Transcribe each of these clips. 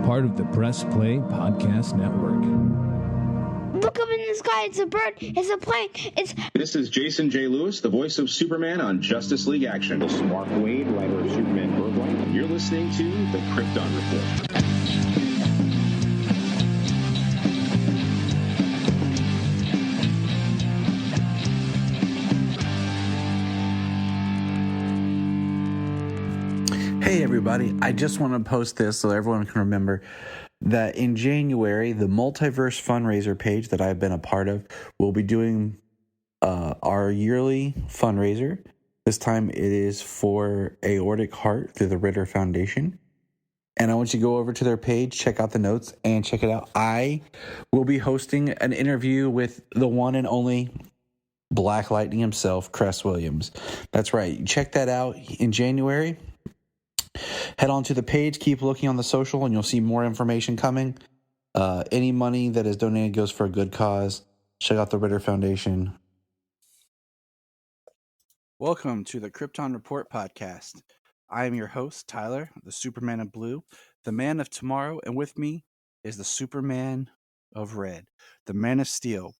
part of the Press Play Podcast Network. Look up in the sky. It's a bird. It's a plane. This is Jason J. Lewis, the voice of Superman on Justice League Action. This is Mark Wade, writer of Superman Birthright. You're listening to the Krypton Report. Hey everybody, I just want to post this so everyone can remember that in January, the Multiverse fundraiser page that I've been a part of will be doing our yearly fundraiser. This time it is for aortic heart through the Ritter Foundation. And I want you to go over to their page, check out the notes, and check it out. I will be hosting an interview with the one and only Black Lightning himself, Cress Williams. That's right. Check that out in January. Head on to the page, keep looking on the social, and you'll see more information coming. Any money that is donated goes for a good cause. Check out the Ritter Foundation. Welcome to the Krypton Report podcast. I am your host, Tyler, the Superman of Blue, the Man of Tomorrow, and with me is the Superman of Red, the Man of Steel,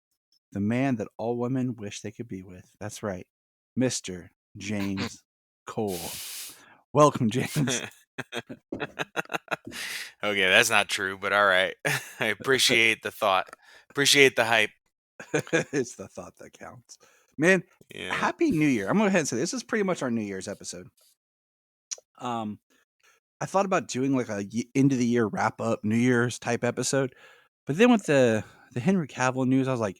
the man that all women wish they could be with. That's right, Mr. James Cole. Welcome, James. Okay, that's not true, but all right. I appreciate the thought. Appreciate the hype. It's the thought that counts. Man, Yeah. Happy New Year. I'm going to go ahead and say this is pretty much our New Year's episode. I thought about doing like a end of the year wrap up New Year's type episode, but then with the Henry Cavill news, I was like,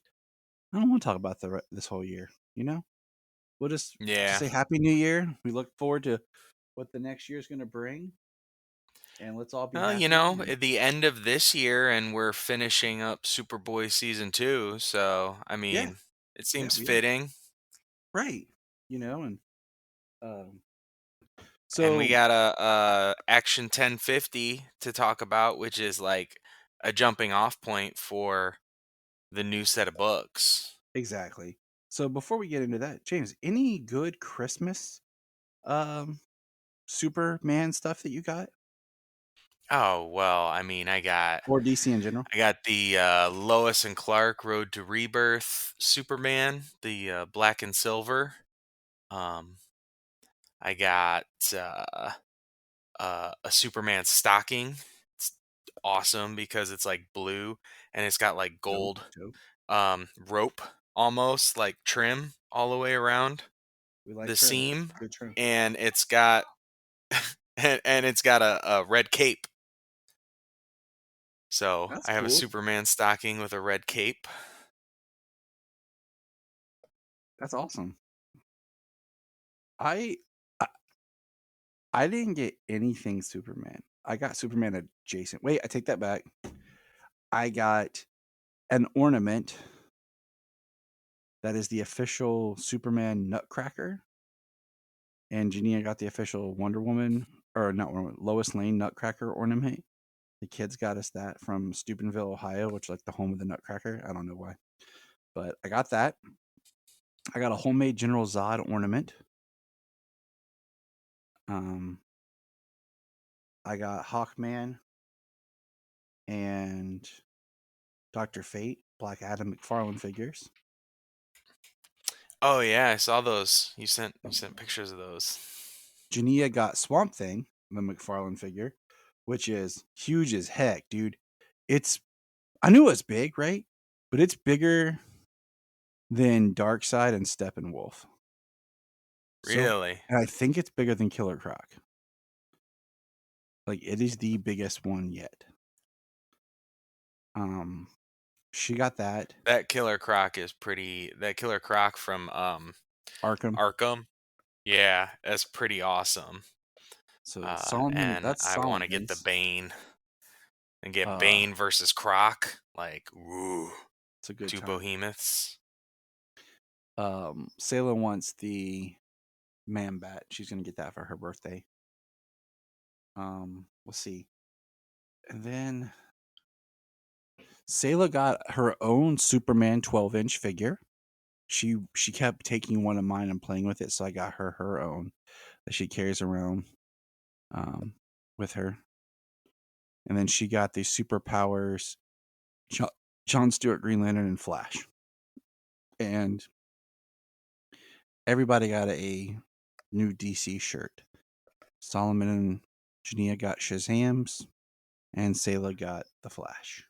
I don't want to talk about this whole year, you know? We'll just say Happy New Year. We look forward to what the next year is going to bring. And let's all be Well, happy. you know, at the end of this year, and we're finishing up Superboy season 2, so I mean, it seems fitting, right? You know, and and we got a Action 1050 to talk about, which is like a jumping off point for the new set of books. Exactly. So before we get into that, James, any good Christmas Superman stuff that you got? Oh, well, I mean, Or DC in general? I got the Lois and Clark Road to Rebirth Superman, the black and silver. I got a Superman stocking. It's awesome because it's like blue and it's got like gold rope almost like trim all the way around the seam, and it's got and it's got a red cape. So I have a Superman stocking with a red cape. That's awesome. I didn't get anything Superman. I got Superman adjacent. Wait, I take that back. I got an ornament that is the official Superman Nutcracker. And Jania got the official Wonder Woman, or not Wonder Woman, Lois Lane Nutcracker ornament. The kids got us that from Steubenville, Ohio, which is like the home of the Nutcracker. I don't know why. But I got that. I got a homemade General Zod ornament. I got Hawkman and Dr. Fate, Black Adam McFarlane figures. Oh yeah, I saw those. You sent pictures of those. Jania got Swamp Thing, the McFarlane figure, which is huge as heck, dude. I knew it was big, right? But it's bigger than Darkseid and Steppenwolf. Really? And I think it's bigger than Killer Croc. Like, it is the biggest one yet. She got that. That Killer Croc is pretty. That Killer Croc from Arkham. Yeah, that's pretty awesome. So and I want to get the Bane and get Bane versus Croc. Like, ooh, it's a good two time. behemoths. Sayla wants the Man Bat. She's gonna get that for her birthday. We'll see. And then Sayla got her own Superman 12-inch figure. She kept taking one of mine and playing with it, so I got her own that she carries around with her. and then she got the superpowers, John Stewart, Green Lantern, and Flash, and everybody got a new DC shirt. Solomon and Jania got Shazam's, and Sayla got the Flash.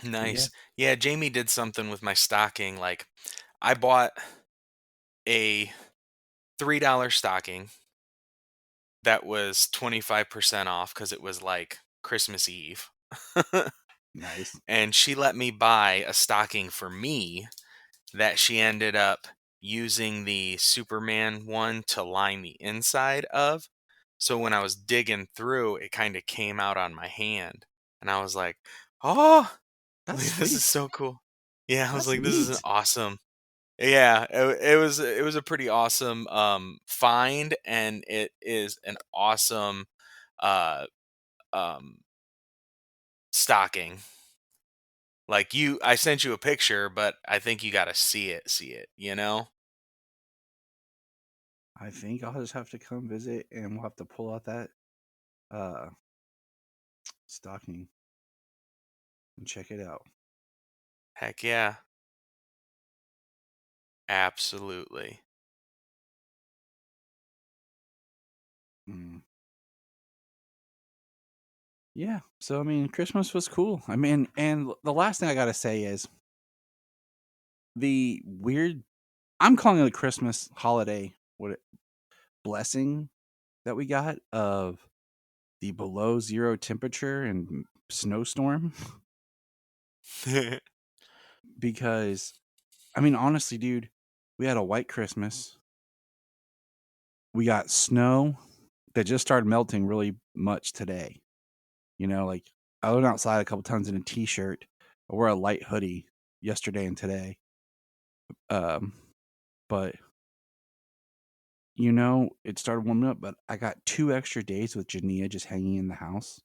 Nice. Yeah, Jamie did something with my stocking. Like, I bought a $3 stocking that was 25% off because it was like Christmas Eve. Nice. And she let me buy a stocking for me that she ended up using the Superman one to line the inside of. So when I was digging through, it kind of came out on my hand. And I was like, oh, That's this sweet. is so cool. Yeah, I was That's like, this is an neat. awesome. Yeah, it was a pretty awesome find, and it is an awesome uh um stocking. Like, I sent you a picture, but I think you got to see it, you know? I think I'll just have to come visit, and we'll have to pull out that uh stocking and check it out. Heck yeah. Absolutely. Mm. Yeah. So I mean, Christmas was cool. I mean, and the last thing I gotta say is the weird. I'm calling it a Christmas holiday. Blessing that we got of the below zero temperature and snowstorm because I mean, honestly, dude, we had a white Christmas. We got snow that just started melting really much today. You know, like I went outside a couple times in a t-shirt. I wore a light hoodie yesterday and today. Um, but you know, it started warming up. But I got 2 extra days with Jania just hanging in the house.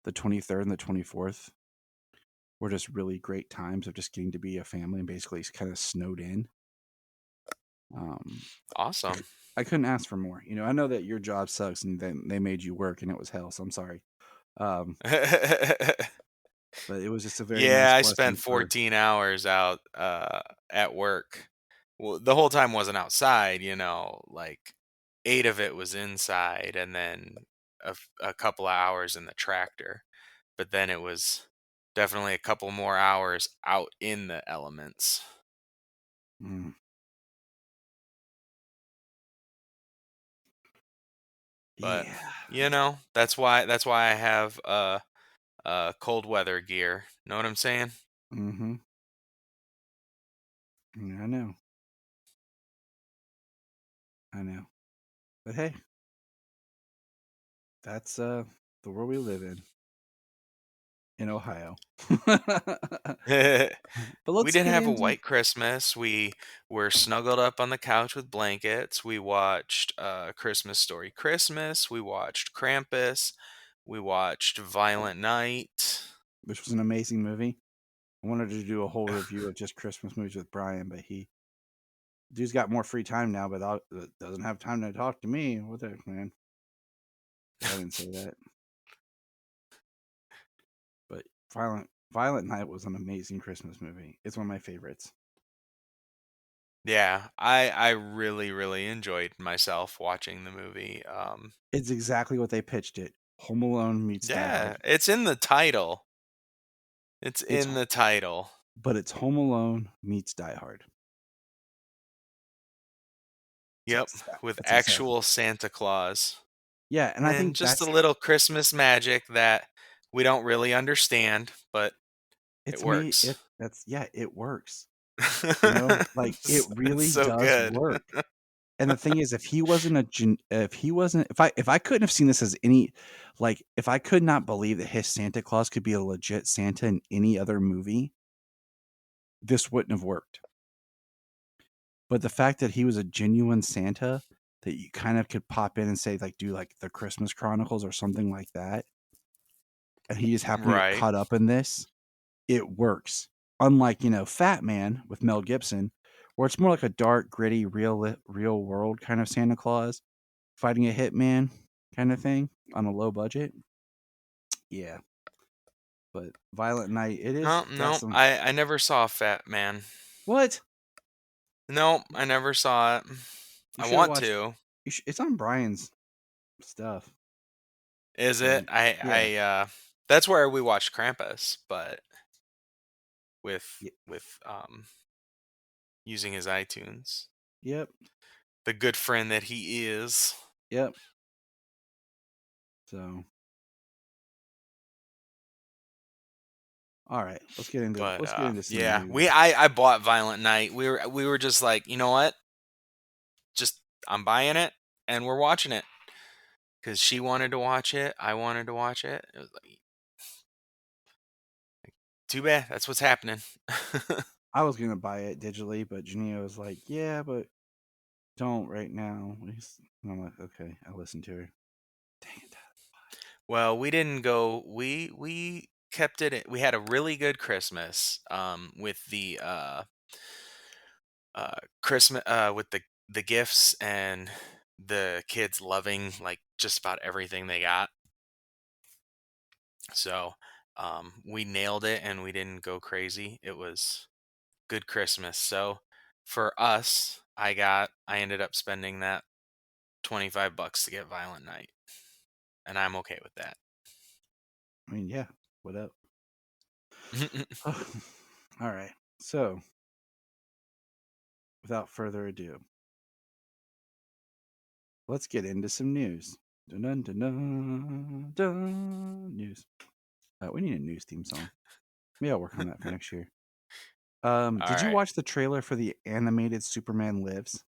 The 23rd and the 24th were just really great times of just getting to be a family and basically kind of snowed in. Um, Awesome. I couldn't ask for more. You know, I know that your job sucks and they made you work and it was hell. So I'm sorry. Um, but it was just a very Yeah, nice I blessing spent for. 14 hours out at work. Well, the whole time wasn't outside, like 8 of it was inside, and then a couple of hours in the tractor. But then it was definitely a couple more hours out in the elements. Mm, But yeah. that's why I have cold weather gear. Know what I'm saying? Mm-hmm. Yeah, I know. I know. But hey, that's the world we live in Ohio. But We let's did get have a into. white Christmas. We were snuggled up on the couch with blankets. We watched Christmas Story Christmas. We watched Krampus. We watched Violent Night. Which was an amazing movie. I wanted to do a whole review of just Christmas movies with Brian, but dude's got more free time now, but doesn't have time to talk to me. What the heck, man? I didn't say that. But Violent Night was an amazing Christmas movie. It's one of my favorites. Yeah, I really really enjoyed myself watching the movie. It's exactly what they pitched it. Home Alone meets Die Yeah, Hard. it's in the title. It's It's in the title. but it's Home Alone meets Die Hard. Yep, with That's exactly. actual Santa Claus. Yeah, and I And think just a little Christmas magic that we don't really understand, but it it's me. works. It works. You know, like it It's really so does good. work. And the thing is, if I couldn't have seen this as any, like, if I could not believe that his Santa Claus could be a legit Santa in any other movie, this wouldn't have worked. But the fact that he was a genuine Santa that you kind of could pop in and say, like, do like the Christmas Chronicles or something like that, and he just happened to get Right. caught up in this, it works. Unlike, Fat Man with Mel Gibson, where it's more like a dark, gritty, real world kind of Santa Claus fighting a hitman, kind of thing on a low budget. Yeah, but Violent Night, it is got No, some. I never saw Fat Man. What? No, I never saw it. You I should have want watched. to. It's on Brian's stuff. Is it? Yeah. That's where we watched Krampus, but Y- with using his iTunes. Yep. The good friend that he is. Yep. So. All right, let's get into But some yeah, news. I bought Violent Night. We were just like, you know what? Just I'm buying it and we're watching it because she wanted to watch it. I wanted to watch it. It was like, too bad. That's what's happening. I was gonna buy it digitally, but Jania was like, "Yeah, but don't right now." And I'm like, "Okay." I listened to her. Dang it! Well, we didn't go. We kept it. We had a really good Christmas. With the Christmas with the gifts and the kids loving like just about everything they got. So we nailed it and we didn't go crazy. It was good Christmas. So for us, I ended up spending that $25 to get Violent Night, and I'm okay with that. I mean, yeah. What up? All right. So, without further ado, let's get into some news. Dun dun dun dun dun. News. We need a news theme song. Maybe I'll work on that for next year. All Did you right. watch the trailer for the animated Superman Lives?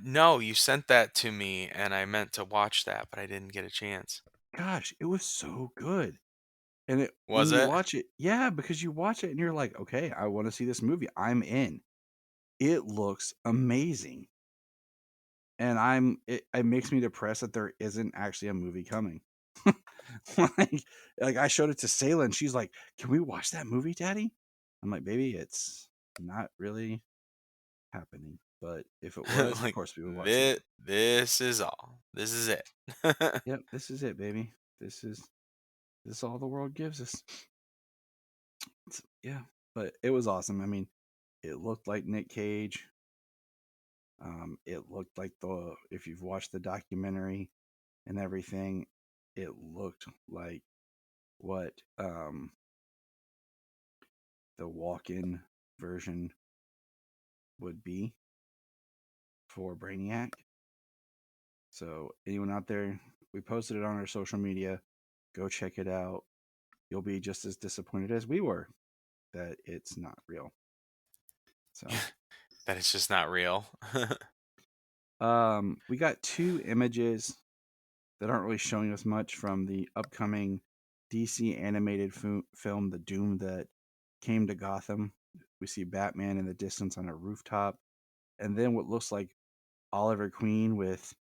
No, you sent that to me, and I meant to watch that, but I didn't get a chance. Gosh, it was so good. And when Was you it? watch it, yeah, because you watch it and you're like, okay, I want to see this movie. I'm in. It looks amazing. And it makes me depressed that there isn't actually a movie coming. like, like I showed it to Sayla and she's like, "Can we watch that movie, Daddy?" I'm like, "Baby, it's not really happening. But if it was, of Like course we would watch it." this is all. This is it. Yep, this is it, baby. This is all the world gives us. Yeah, but it was awesome. I mean, it looked like Nick Cage. It looked like if you've watched the documentary and everything, it looked like what the walk-in version would be for Brainiac. So anyone out there, we posted it on our social media. Go check it out. You'll be just as disappointed as we were that it's not real. So That it's just not real. we got two images that aren't really showing us much from the upcoming DC animated film, The Doom That Came to Gotham. We see Batman in the distance on a rooftop, and then what looks like Oliver Queen with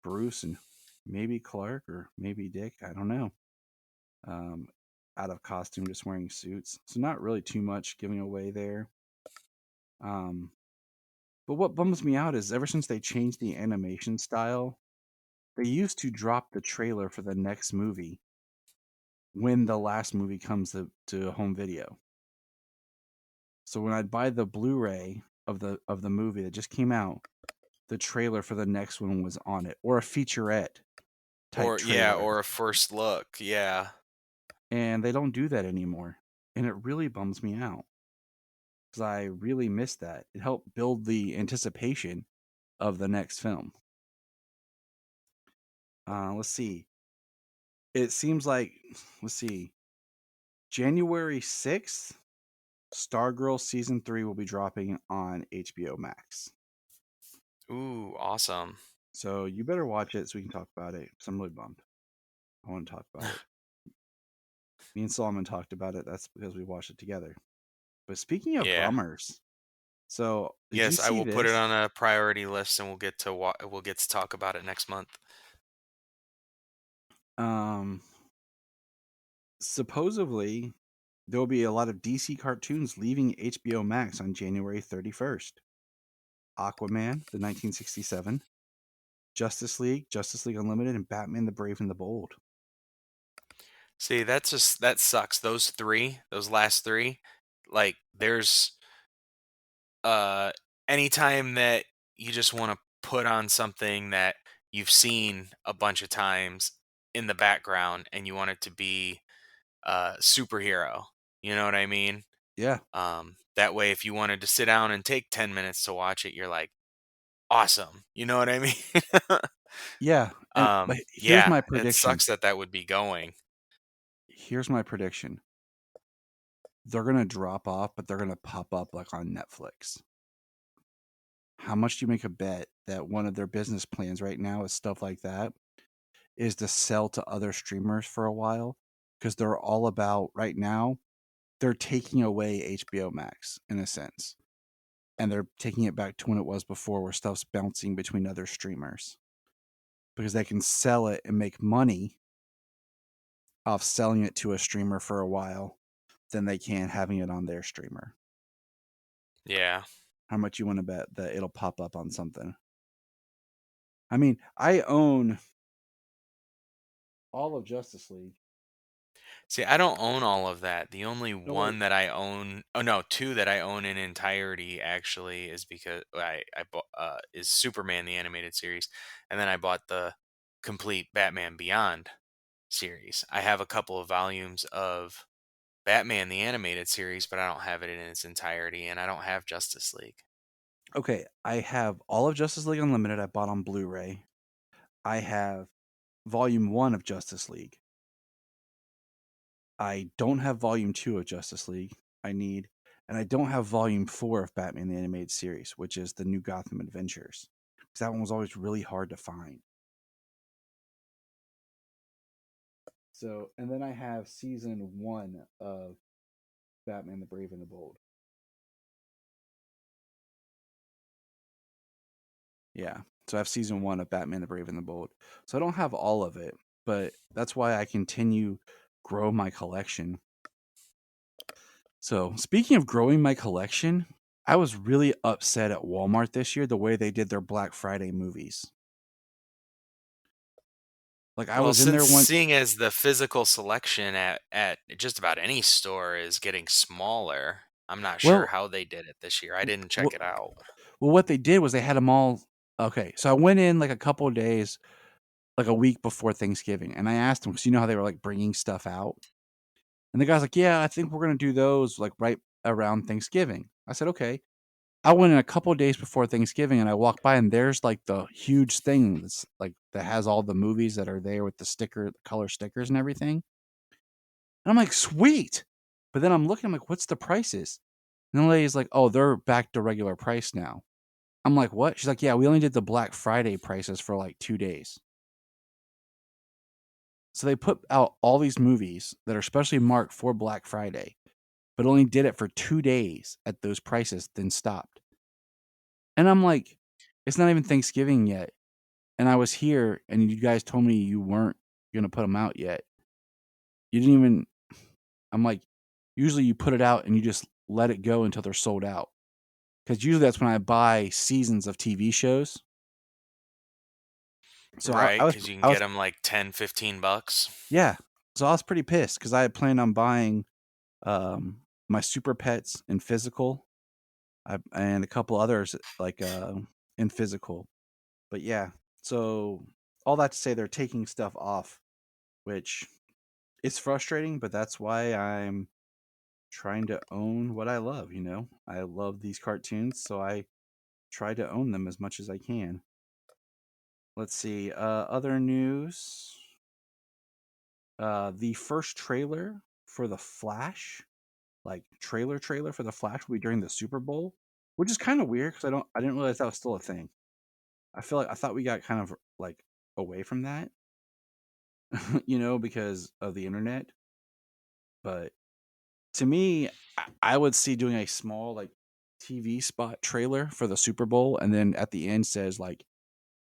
Bruce and maybe Clark or maybe Dick. I don't know. Um, Out of costume, just wearing suits. So not really too much giving away there. Um, but what bums me out is ever since they changed the animation style, they used to drop the trailer for the next movie when the last movie comes to home video. So when I'd buy the Blu-ray of the movie that just came out, the trailer for the next one was on it, or a featurette type Or yeah, trailer. or a first look. Yeah. And they don't do that anymore. And it really bums me out because I really miss that. It helped build the anticipation of the next film. Let's see. It seems like, let's see, January 6th, Stargirl Season 3 will be dropping on HBO Max. Ooh, awesome. So you better watch it so we can talk about it because I'm really bummed. I want to talk about it. Me and Solomon talked about it. That's because we watched it together. But speaking of Yeah. bummers, so did you Yes, I see will put it this? on a priority list, and we'll get to talk about it next month. Um, Supposedly there will be a lot of DC cartoons leaving HBO Max on January 31st. Aquaman, the 1967, Justice League, Justice League Unlimited, and Batman the Brave and the Bold. See, that sucks. Those last three, like there's uh anytime that you just want to put on something that you've seen a bunch of times in the background and you want it to be superhero. You know what I mean? Yeah. That way if you wanted to sit down and take 10 minutes to watch it, you're like, awesome. You know what I mean? Yeah. But here's Yeah, my it prediction. sucks that would be going. Here's my prediction. They're going to drop off, but they're going to pop up like on Netflix. How much do you make a bet that one of their business plans right now is stuff like that is to sell to other streamers for a while? Because they're all about right now, they're taking away HBO Max in a sense. And they're taking it back to when it was before where stuff's bouncing between other streamers. Because they can sell it and make money off selling it to a streamer for a while than they can having it on their streamer. Yeah. How much you want to bet that it'll pop up on something? I mean, I own all of Justice League. See, I don't own all of that. The only No, one that I own, oh no, two that I own in entirety actually is because I bought is Superman the animated series, and then I bought the complete Batman Beyond series. I have a couple of volumes of Batman the animated series, but I don't have it in its entirety, and I don't have Justice League. Okay, I have all of Justice League Unlimited I bought on Blu-ray. I have Volume 1 of Justice League. I don't have Volume 2 of Justice League. And I don't have Volume 4 of Batman the Animated Series, which is the New Gotham Adventures. Because that one was always really hard to find. So, and then I have Season 1 of Batman the Brave and the Bold. Yeah. So I have Season 1 of Batman the Brave and the Bold. So I don't have all of it, but that's why I continue grow my collection. So, speaking of growing my collection, I was really upset at Walmart this year the way they did their Black Friday movies. Like I Well, was in there since one seeing as the physical selection at just about any store is getting smaller, I'm not sure well, how they did it this year. I didn't check well, it out. well what they did was they had them all okay. So I went in like a couple of days like a week before Thanksgiving and I asked them cuz you know how they were like bringing stuff out. And the guy's like, "Yeah, I think we're going to do those like right around Thanksgiving." I said, "Okay." I went in a couple of days before Thanksgiving and I walked by and there's like the huge thing that's like that has all the movies that are there with the sticker, the color stickers and everything. And I'm like, sweet. But then I'm looking, I'm like, what's the prices? And the lady's like, oh, they're back to regular price now. I'm like, what? She's like, yeah, we only did the Black Friday prices for like 2 days. So they put out all these movies that are specially marked for Black Friday, but only did it for 2 days at those prices, then stopped. And I'm like, it's not even Thanksgiving yet. And I was here and you guys told me you weren't going to put them out yet. You didn't even, I'm like, usually you put it out and you just let it go until they're sold out. Because usually that's when I buy seasons of TV shows. So Right, because you can get them like 10, $15. Yeah. So I was pretty pissed because I had planned on buying my Super Pets in physical and a couple others like in physical. But yeah, so all that to say they're taking stuff off, which it's frustrating, but that's why I'm trying to own what I love, you know? I love these cartoons, so I try to own them as much as I can. Let's see, other news. The first trailer for The Flash, like trailer for The Flash will be during the Super Bowl, which is kind of weird because I didn't realize that was still a thing. I feel like I thought we got kind of like away from that, you know, because of the internet. But to me, I would see doing a small like TV spot trailer for the Super Bowl, and then at the end says like,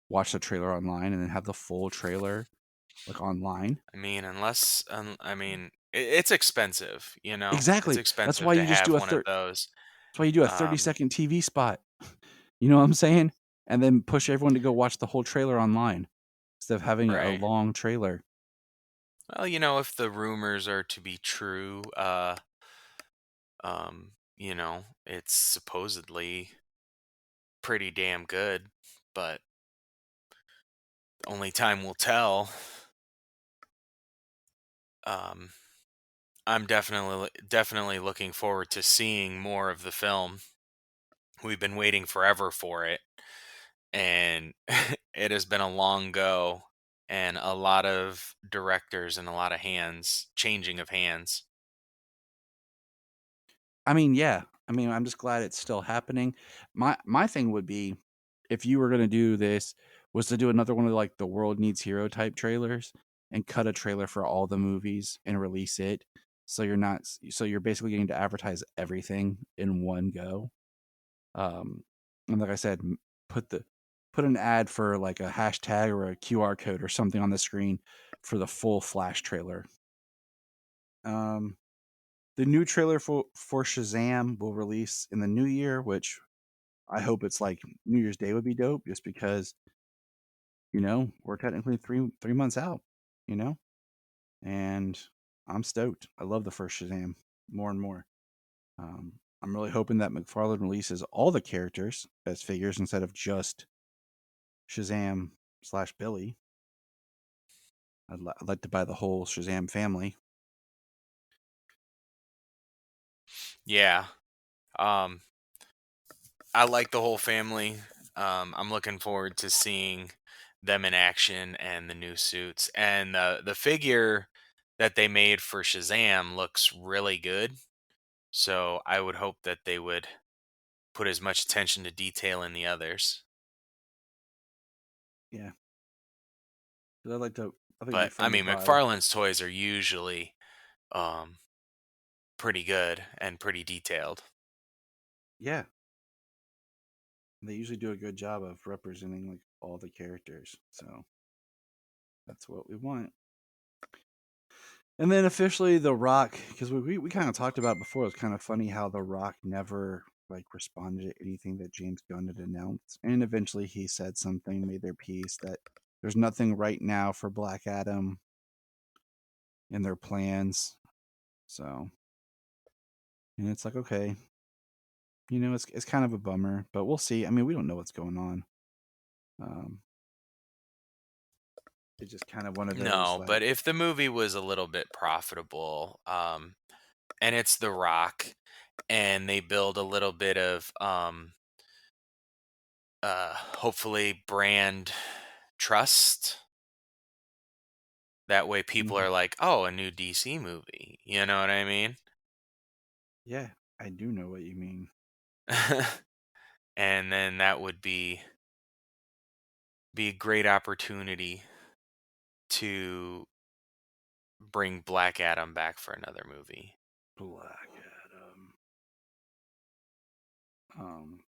watch the trailer online, and then have the full trailer like online. I mean, it's expensive, you know? It's Exactly. That's why expensive to you just have do one of those. That's why you do a 30-second TV spot. You know what I'm saying? and then push everyone to go watch the whole trailer online instead of having a Right. long trailer. Well, if the rumors are to be true, it's supposedly pretty damn good, but only time will tell. Um, I'm definitely looking forward to seeing more of the film. We've been waiting forever for it, and it has been a long go, and a lot of directors and a lot of hands changing of hands. I mean, yeah. I mean, I'm just glad it's still happening. My thing would be, if you were going to do this, was to do another one of like the World Needs Hero type trailers and cut a trailer for all the movies and release it. So you're basically getting to advertise everything in one go. And like I said, put an ad for like a hashtag or a QR code or something on the screen for the full Flash trailer. The new trailer for Shazam will release in the new year, which I hope it's like New Year's Day would be dope, just because we're technically three months out, and I'm stoked. I love the first Shazam more and more. I'm really hoping that McFarlane releases all the characters as figures instead of just Shazam/Billy. I'd like to buy the whole Shazam family. Yeah. Um, I like the whole family. I'm looking forward to seeing them in action and the new suits. And the figure that they made for Shazam looks really good. So I would hope that they would put as much attention to detail in the others. Yeah, 'cause I think it'd be But I fun to mean, buy. McFarlane's toys are usually um, pretty good and pretty detailed. Yeah, they usually do a good job of representing like all the characters, so that's what we want. And then officially, The Rock, because we kind of talked about before. It's kind of funny how The Rock never like responded to anything that James Gunn had announced, and eventually he said something, made their piece that there's nothing right now for Black Adam in their plans. So, and it's like, okay, it's kind of a bummer, but we'll see. I mean, we don't know what's going on. Um, it's just kind of one of those No, like, but if the movie was a little bit profitable, and it's The Rock, and they build a little bit of hopefully brand trust, that way people mhm. are like, oh, a new DC movie, you know what I mean? Yeah, I do know what you mean. And then that would be a great opportunity to bring Black Adam back for another movie. Black Adam.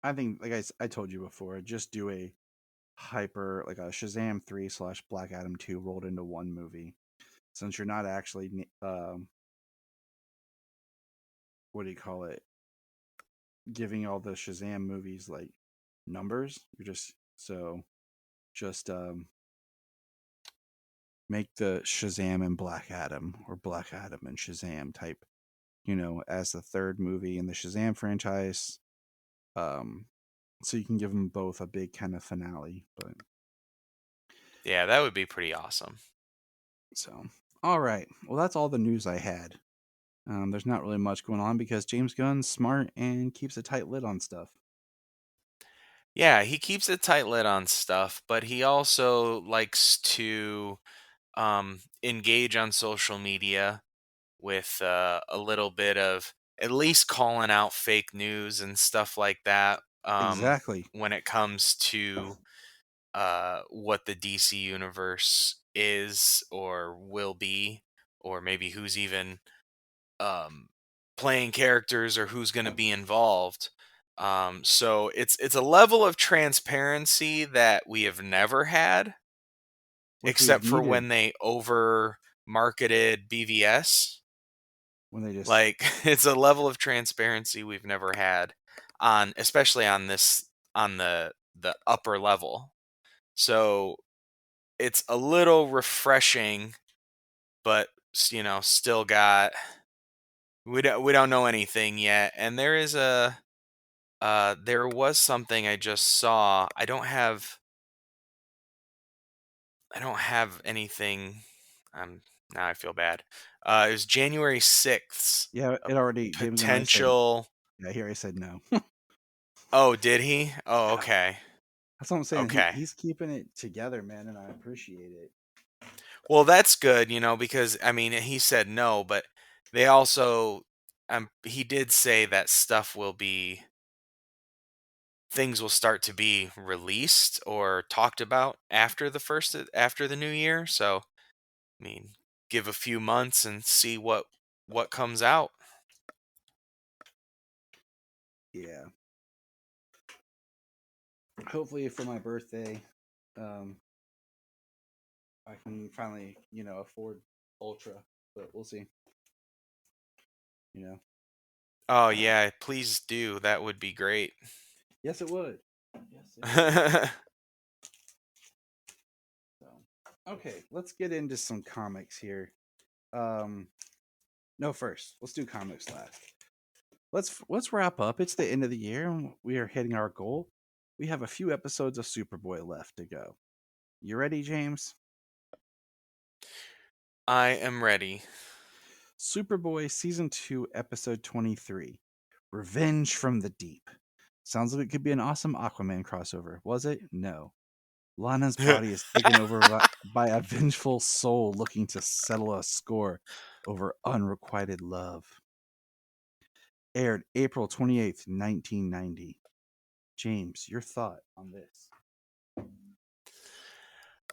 I think, like I told you before, just do a like a Shazam 3/Black Adam 2 rolled into one movie. Since you're not actually, what do you call it, giving all the Shazam movies like numbers. You're just make the Shazam and Black Adam, or Black Adam and Shazam type, as the third movie in the Shazam franchise. Um, so you can give them both a big kind of finale. But Yeah, that would be pretty awesome. so, all right. Well, that's all the news I had. There's not really much going on because James Gunn's smart and keeps a tight lid on stuff. Yeah, he keeps a tight lid on stuff, but he also likes to engage on social media with a little bit of at least calling out fake news and stuff like that, Exactly. when it comes to what the DC universe is or will be, or maybe who's even um, playing characters or who's going to be involved. So it's a level of transparency that we have never had, Which we've except for needed when they over marketed BVS. when they just Like it's a level of transparency we've never had on, especially on the the upper level. So it's a little refreshing, but still got we don't know anything yet. And there was something I just saw. I don't have anything. Now I feel bad. It was January 6th. Yeah, A it already James and I said. potential. Yeah, here I said no. Oh, did he? Oh, Yeah. okay. That's what I'm saying. Okay. He's keeping it together, man, and I appreciate it. Well, that's good, because I mean, he said no, but they also, he did say that things will start to be released or talked about after the new year. So, I mean, give a few months and see what comes out. Yeah. Hopefully for my birthday, I can finally, afford Ultra, but we'll see. Oh yeah, please do. That would be great. Yes, it would. Yes, it would. So, okay, let's get into some comics here. No, first, let's do comics last. Let's wrap up. It's the end of the year, and we are hitting our goal. We have a few episodes of Superboy left to go. You ready, James? I am ready. Superboy Season 2, Episode 23. Revenge from the Deep. Sounds like it could be an awesome Aquaman crossover. Was it? No. Lana's body is taken over by a vengeful soul looking to settle a score over unrequited love. Aired April 28th, 1990. James, your thought on this?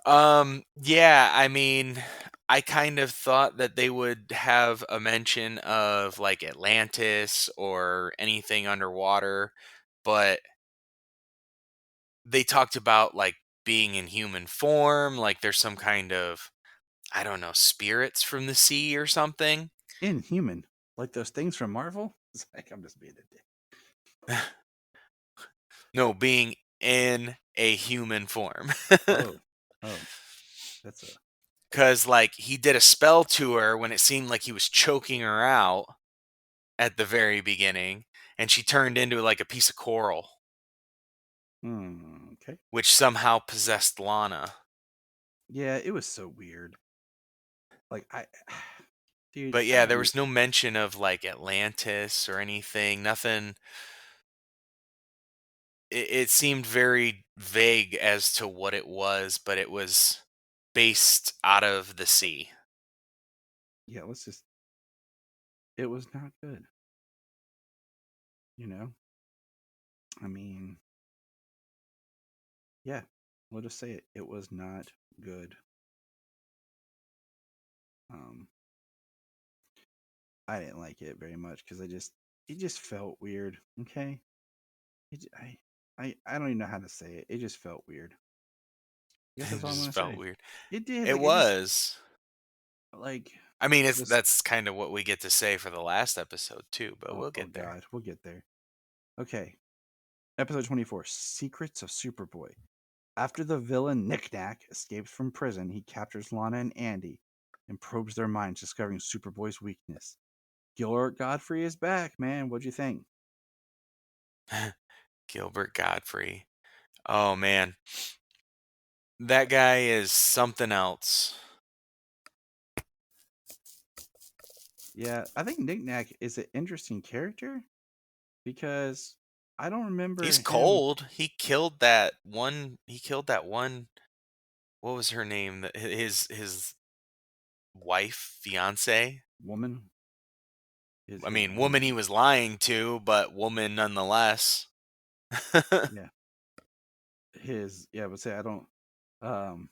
Yeah, I mean, I kind of thought that they would have a mention of like Atlantis or anything underwater, but they talked about like being in human form, like there's some kind of, I don't know, spirits from the sea or something. Inhuman. Like those things from Marvel? It's like, I'm just being a dick. No, being in a human form. Oh. That's a. Because, like, he did a spell to her when it seemed like he was choking her out at the very beginning, and she turned into like a piece of coral, Okay. which somehow possessed Lana. Yeah, it was so weird. Like, dude, But I yeah, don't there know. was no mention of like Atlantis or anything. Nothing. It seemed very vague as to what it was, but it was based out of the sea. Yeah, it was not good. I mean, yeah, we'll just say it. It was not good. Um, I didn't like it very much because it just felt weird. Okay, I don't even know how to say it. It just felt weird. I guess It that's all I'm just gonna felt say. weird. It did. It Like, it just was. like I mean, this. that's kind of what we get to say for the last episode too, but we'll Oh get there. God, we'll get there. Okay, episode 24: Secrets of Superboy. After the villain Knick-Knack escapes from prison, he captures Lana and Andy and probes their minds, discovering Superboy's weakness. Gilbert Godfrey is back, man. What'd you think? Gilbert Godfrey. Oh man. That guy is something else. Yeah, I think Knick-Knack is an interesting character because I don't remember He's him. cold. He killed that one. What was her name? His wife, fiance. Woman. I His mean, woman he woman. was lying to, but woman nonetheless. Yeah. Yeah, I would say um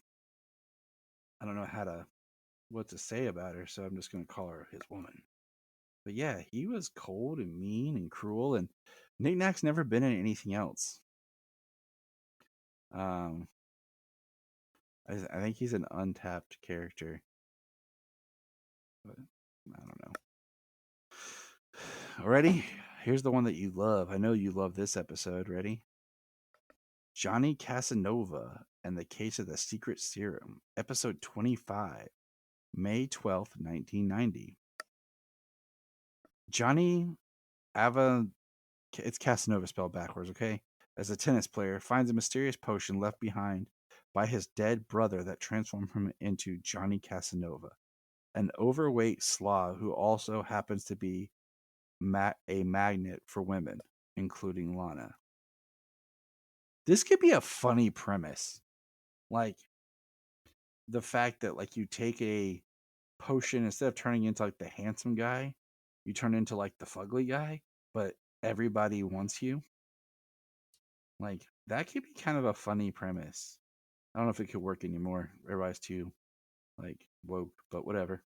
I don't know what to say about her, so I'm just gonna call her his woman. But yeah, he was cold and mean and cruel, and Knick-Knack's never been in anything else. Um, I think he's an untapped character, but I don't know. Ready? Here's the one that you love. I know you love this episode. Ready? Johnny Casanova and the Case of the Secret Serum, episode 25, May 12th, 1990. Johnny Ava, it's Casanova spelled backwards, okay? As a tennis player, finds a mysterious potion left behind by his dead brother that transformed him into Johnny Casanova, an overweight Slav who also happens to be a magnet for women, including Lana. This could be a funny premise. Like the fact that like you take a potion instead of turning into like the handsome guy, you turn into like the fugly guy, but everybody wants you. Like that could be kind of a funny premise. I don't know if it could work anymore. Everybody's too like woke, but whatever.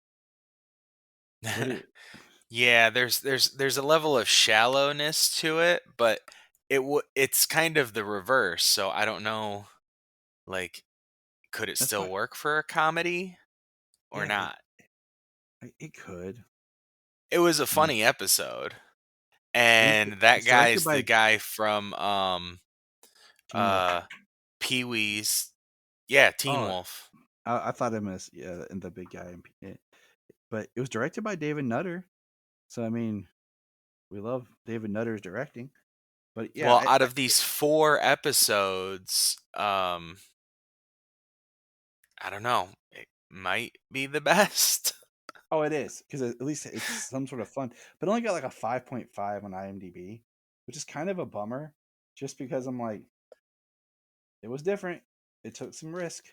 Yeah, there's a level of shallowness to it, but it's kind of the reverse. So I don't know, like, could it That's still why, work for a comedy or yeah, not? it could. It was a I mean, funny episode, it was. and that It's directed guy's the by guy from Teen Wolf. Pee Wee's. Yeah, Teen Oh, Wolf. I thought him as and the big guy, but it was directed by David Nutter. So I mean, we love David Nutter's directing. But yeah, Well, out of these 4 episodes, I don't know. It might be the best. oh, it is because at least it's some sort of fun. But it only got like a 5.5 on IMDb, which is kind of a bummer. Just because I'm like, it was different. It took some risk.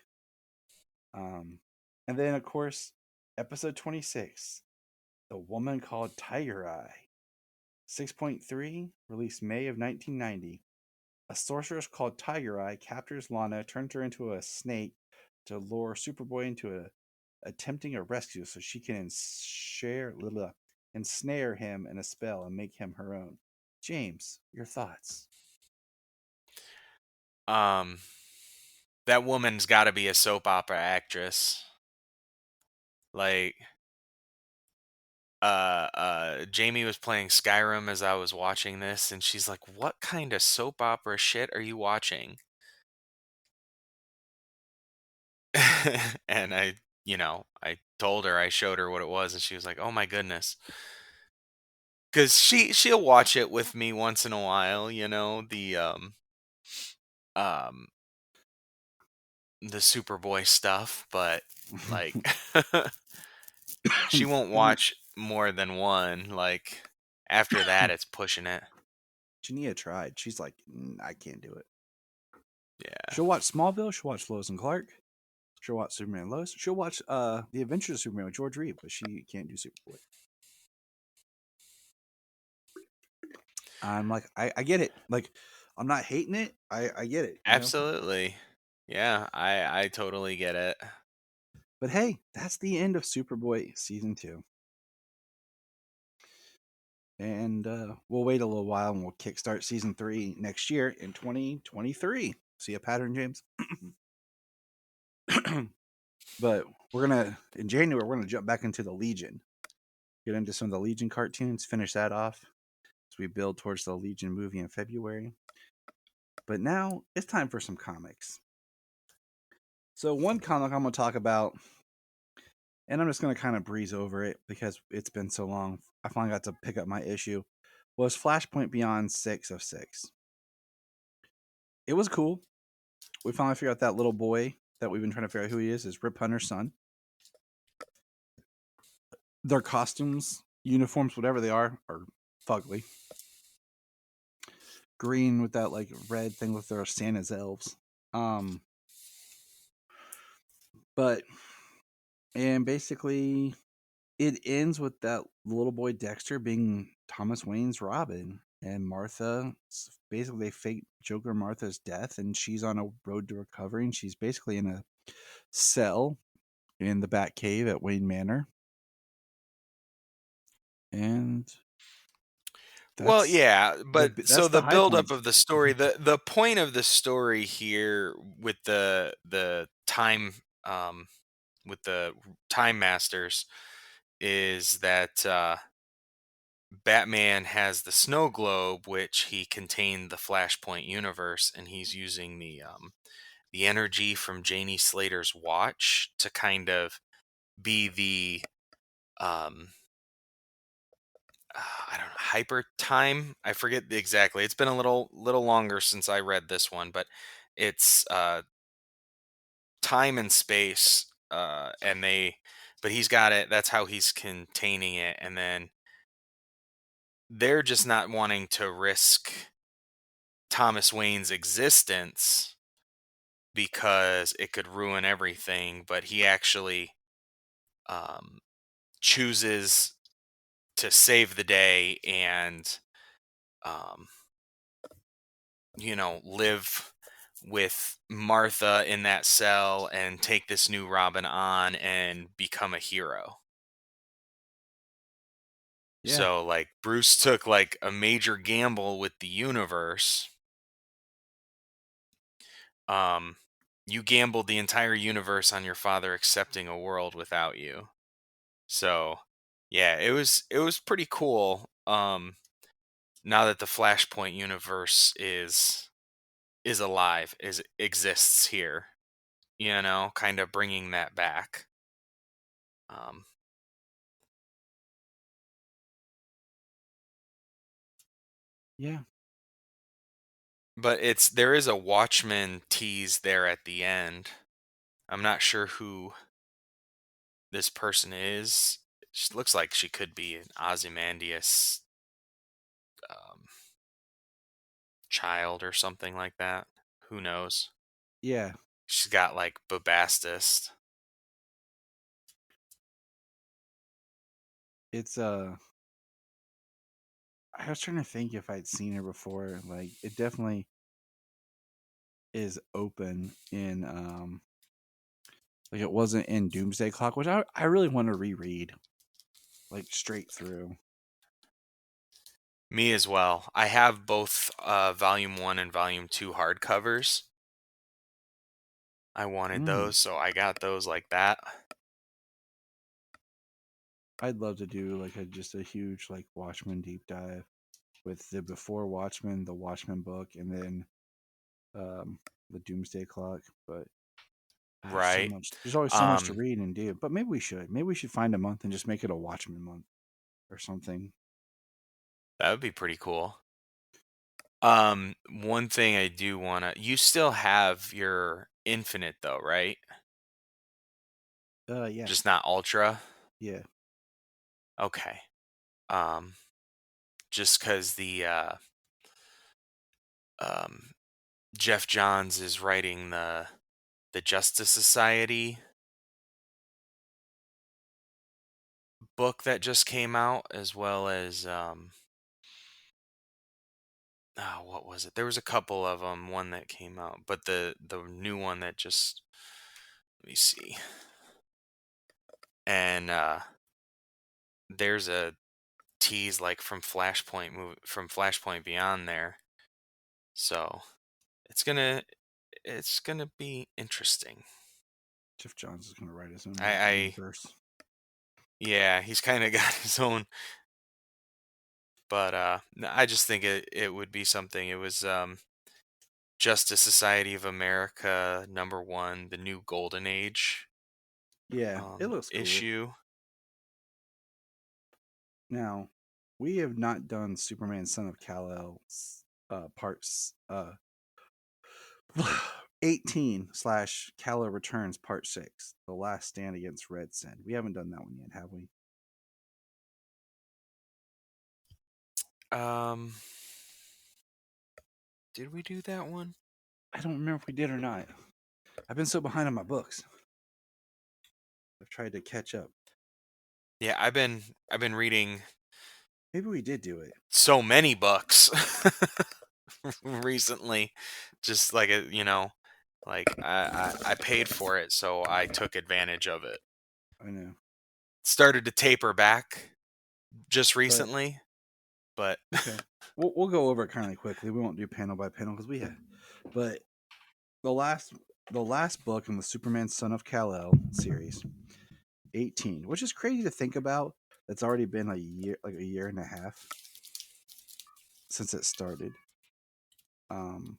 And then of course, episode 26, The Woman Called Tiger Eye, 6.3, released May of 1990. A sorceress called Tiger Eye captures Lana, turns her into a snake to lure Superboy into attempting a rescue so she can ensnare him in a spell and make him her own. James, your thoughts? Um, that woman's got to be a soap opera actress. Like, Jamie was playing Skyrim as I was watching this, and she's like, "What kind of soap opera shit are you watching?" And I told her, I showed her what it was, and she was like, "Oh my goodness," because she'll watch it with me once in a while. Um the Superboy stuff, but like she won't I mean, watch more than one. Like after that, it's pushing it. Jania tried. She's like, I can't do it. Yeah. She'll watch Smallville. She'll watch Lois and Clark. She'll watch Superman Lois. She'll watch The Adventures of Superman with George Reeve, but she can't do Superboy. I'm like, I get it. Like, I'm not hating it. I get it, Absolutely. Yeah, I totally get it. But hey, that's the end of Superboy season 2. And we'll wait a little while and we'll kickstart season 3 next year in 2023. See a pattern, James? But in January, we're gonna jump back into the Legion. Get into some of the Legion cartoons, finish that off as we build towards the Legion movie in February. But now it's time for some comics. So one comic I'm gonna talk about, and I'm just gonna kind of breeze over it because it's been so long. I finally got to pick up my issue. Was Flashpoint Beyond 6 of 6. It was cool. We finally figured out that little boy that we've been trying to figure out who he is Rip Hunter's son. Their costumes, uniforms, whatever they are fugly. Green with that like red thing with their Santa's elves. And basically it ends with that little boy Dexter being Thomas Wayne's Robin. And Martha, basically they fake Joker Martha's death and she's on a road to recovery and she's basically in a cell in the Batcave at Wayne Manor. And Well, yeah, but so that's the the high buildup point. of the story, the point of the story here with the time with the time masters is that Batman has the snow globe, which he contained the Flashpoint universe, and he's using the energy from Janie Slater's watch to kind of be the um I don't know, hyper time. I forget exactly. It's been a little longer since I read this one, but it's time and space, and but he's got it. That's how he's containing it, and then they're just not wanting to risk Thomas Wayne's existence because it could ruin everything. But he actually um, chooses to save the day and um, live with Martha in that cell and take this new Robin on and become a hero. Yeah. So like Bruce took like a major gamble with the universe. You gambled the entire universe on your father accepting a world without you. So yeah, it was pretty cool. Now that the Flashpoint universe is alive, is exists here, kind of bringing that back. Um, Yeah. but there is a Watchmen tease there at the end. I'm not sure who this person is. She looks like she could be an Ozymandias um, child or something like that. Who knows? Yeah. She's got like Bubastis. It's I was trying to think if I'd seen her before. Like it definitely is open in like it wasn't in Doomsday Clock, which I really want to reread. Like straight through. Me as well. I have both Volume 1 and Volume 2 hardcovers. I wanted those, so I got those like that. I'd love to do like just a huge like Watchmen deep dive with the before Watchmen, the Watchmen book, and then the Doomsday Clock. But there's so Right. much. There's always so much to read and do. But maybe we should. Maybe we should find a month and just make it a Watchmen month or something. That would be pretty cool. One thing I do you still have your Infinite though, right? Yeah. Just not Ultra? Yeah. Okay. Um, just because um, Jeff Johns is writing the Justice Society book that just came out, as well as what was it? There was a couple of them. One that came out, but the new one that just, let me see. And there's a tease like from Flashpoint Beyond there. So it's gonna be interesting. Jeff Johns is going to write his own I universe. Yeah, he's kind of got his own, but I just think it would be something. It was Justice Society of America #1, the new Golden Age Yeah, it looks cool. issue. Now, we have not done Superman Son of Kal-El parts 18 / Kal-El Returns Part 6, The Last Stand Against Red Sin. We haven't done that one yet, have we? Did we do that one? I don't remember if we did or not. I've been so behind on my books. I've tried to catch up. Yeah, I've been reading Maybe we did do it. so many books recently. Just like like I paid for it, so I took advantage of it. I know. Started to taper back just recently, but okay. We'll go over it kind of quickly. We won't do panel by panel because we have. But the last book in the Superman Son of Kal-El series, 18, which is crazy to think about It's already been a year and a half since it started. Hold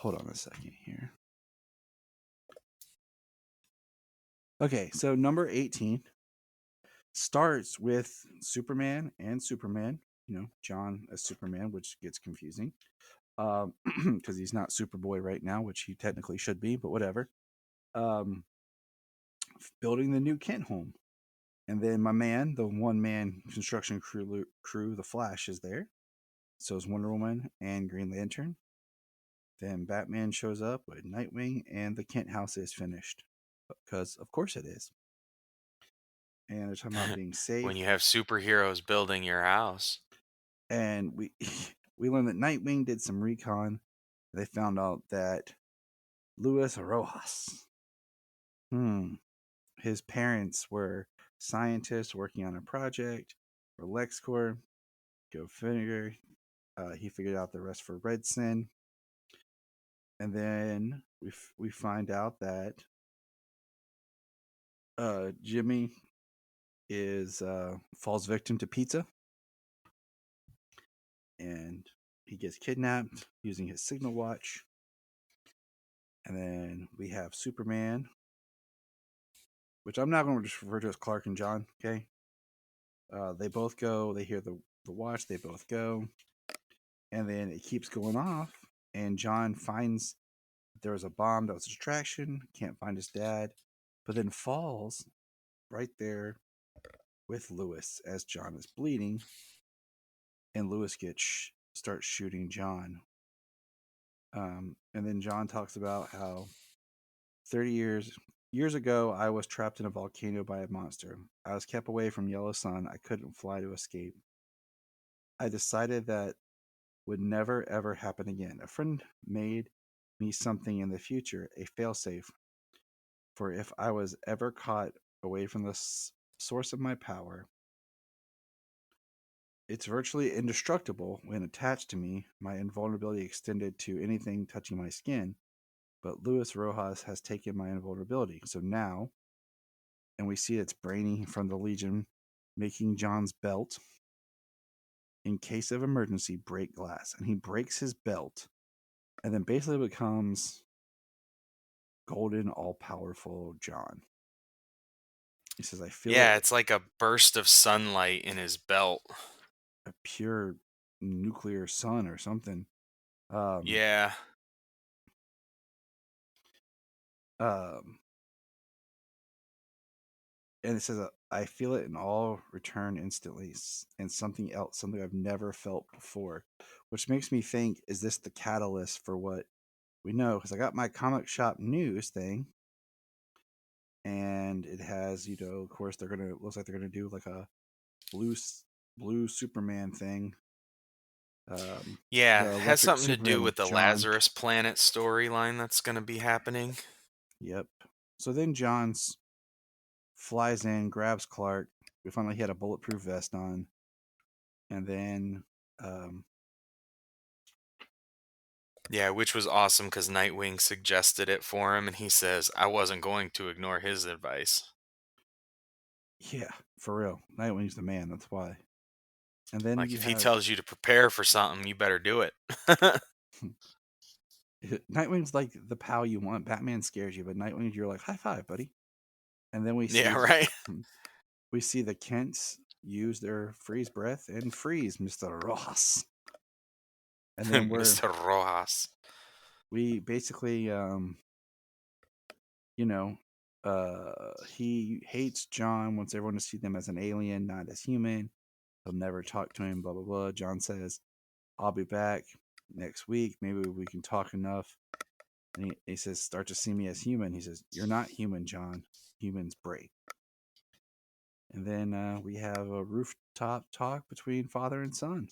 on a second here. Okay, so number 18 starts with Superman and Superman. John as Superman, which gets confusing because he's not Superboy right now, which he technically should be, but whatever. Building the new Kent home. And then my man, the one-man construction crew, the Flash, is there. So is Wonder Woman and Green Lantern. Then Batman shows up with Nightwing, and the Kent house is finished. Because, of course, it is. And they're talking about being safe. When you have superheroes building your house. And we learned that Nightwing did some recon. They found out that Luis Rojas, his parents were scientists working on a project for LexCorp. Go figure. He figured out the rest for Red Sin. And then we find out that Jimmy is falls victim to pizza, and he gets kidnapped using his signal watch. And then we have Superman, which I'm not going to just refer to as Clark and John. Okay, they both go. They hear the watch. They both go, and then it keeps going off. And John finds there was a bomb that was a distraction. Can't find his dad, but then falls right there with Lewis as John is bleeding, and Lewis starts shooting John. And then John talks about how 30 years ago I was trapped in a volcano by a monster. I was kept away from yellow sun. I couldn't fly to escape. I decided that would never ever happen again. A friend made me something in the future, a failsafe, for if I was ever caught away from the source of my power. It's virtually indestructible when attached to me. My invulnerability extended to anything touching my skin, but Luis Rojas has taken my invulnerability. So now, and we see it's Brainy from the Legion making John's belt. In case of emergency, break glass. And he breaks his belt and then basically becomes golden, all-powerful John. He says, I feel it's like a burst of sunlight in his belt. A pure nuclear sun or something. Yeah. And it says, I feel it in all return instantly, and something else, something I've never felt before, which makes me think, is this the catalyst for what we know? Because I got my comic shop news thing, and it has, of course, looks like they're gonna do like a blue Superman thing. Yeah, The it has something to Superman do with the John. Lazarus Planet storyline that's going to be happening. Yep. So then John flies in, grabs Clark. We find out he had a bulletproof vest on. And then yeah, which was awesome because Nightwing suggested it for him, and he says, I wasn't going to ignore his advice. Yeah, for real. Nightwing's the man, that's why. And then Like, if he tells you to prepare for something, you better do it. Nightwing's like the pal you want. Batman scares you, but Nightwing, you're like, high five, buddy. And then we see, Yeah, right? we see the Kents use their freeze breath and freeze Mr. Rojas. And then Mr. Rojas. We basically, he hates John, wants everyone to see them as an alien, not as human. He'll never talk to him, blah, blah, blah. John says, I'll be back next week. Maybe we can talk enough. And he says, start to see me as human. He says, you're not human, John. Humans break. And then we have a rooftop talk between father and son.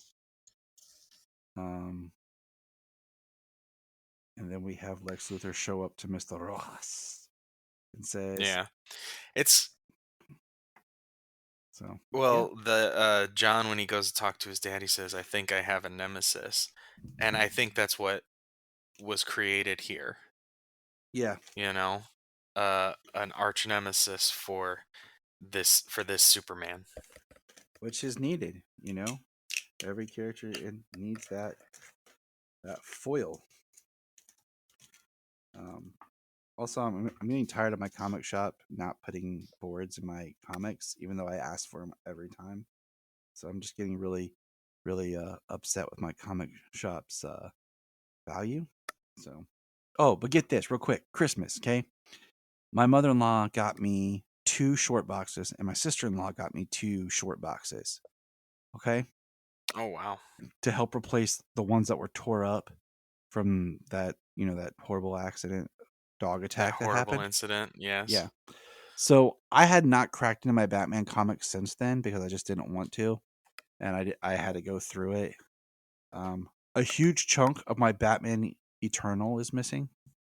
And then we have Lex Luthor show up to Mr. Rojas and says, yeah, it's so. Well, the John, when he goes to talk to his dad, he says, I think I have a nemesis. And I think that's what was created here. Yeah. An arch nemesis for this Superman. which is needed. Every character needs that foil. Also, I'm getting tired of my comic shop not putting boards in my comics, even though I ask for them every time. So I'm just getting really, really upset with my comic shop's value. So, but get this real quick. Christmas, okay? My mother-in-law got me 2 short boxes, and my sister-in-law got me 2 short boxes. Okay, Oh wow. to help replace the ones that were tore up from that horrible accident, dog That attack that horrible happened. incident. Yes. Yeah. So I had not cracked into my Batman comics since then because I just didn't want to, and I had to go through it. A huge chunk of my Batman Eternal is missing,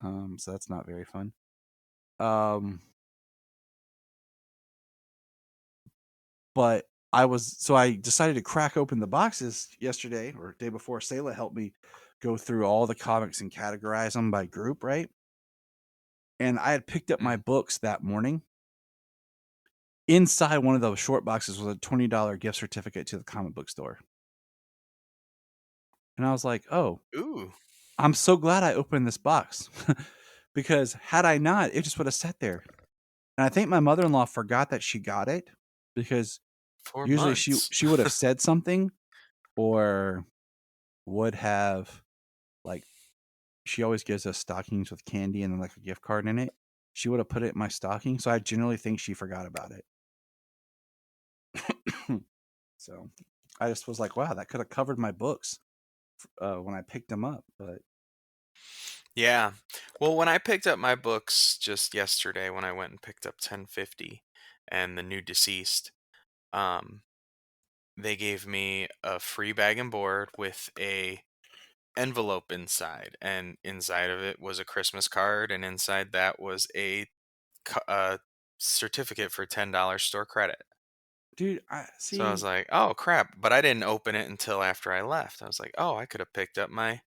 so that's not very fun. But I decided to crack open the boxes yesterday or day before. Sayla helped me go through all the comics and categorize them by group, right? And I had picked up my books that morning. Inside one of those short boxes was a $20 gift certificate to the comic book store. And I was like, oh, Ooh. I'm so glad I opened this box because had I not, it just would have sat there. And I think my mother-in-law forgot that she got it because 4 usually months. she would have said something or would have, like, she always gives us stockings with candy and then like a gift card in it. She would have put it in my stocking. So I generally think she forgot about it. So I just was like, wow, that could have covered my books when I picked them up. But Yeah. Well, when I picked up my books just yesterday, when I went and picked up 1050 and the new Deceased, um, they gave me a free bag and board with a envelope inside, and inside of it was a Christmas card, and inside that was a certificate for $10 store credit. dude, I So I see. was like, oh crap! But I didn't open it until after I left. I was like, oh, I could have picked up my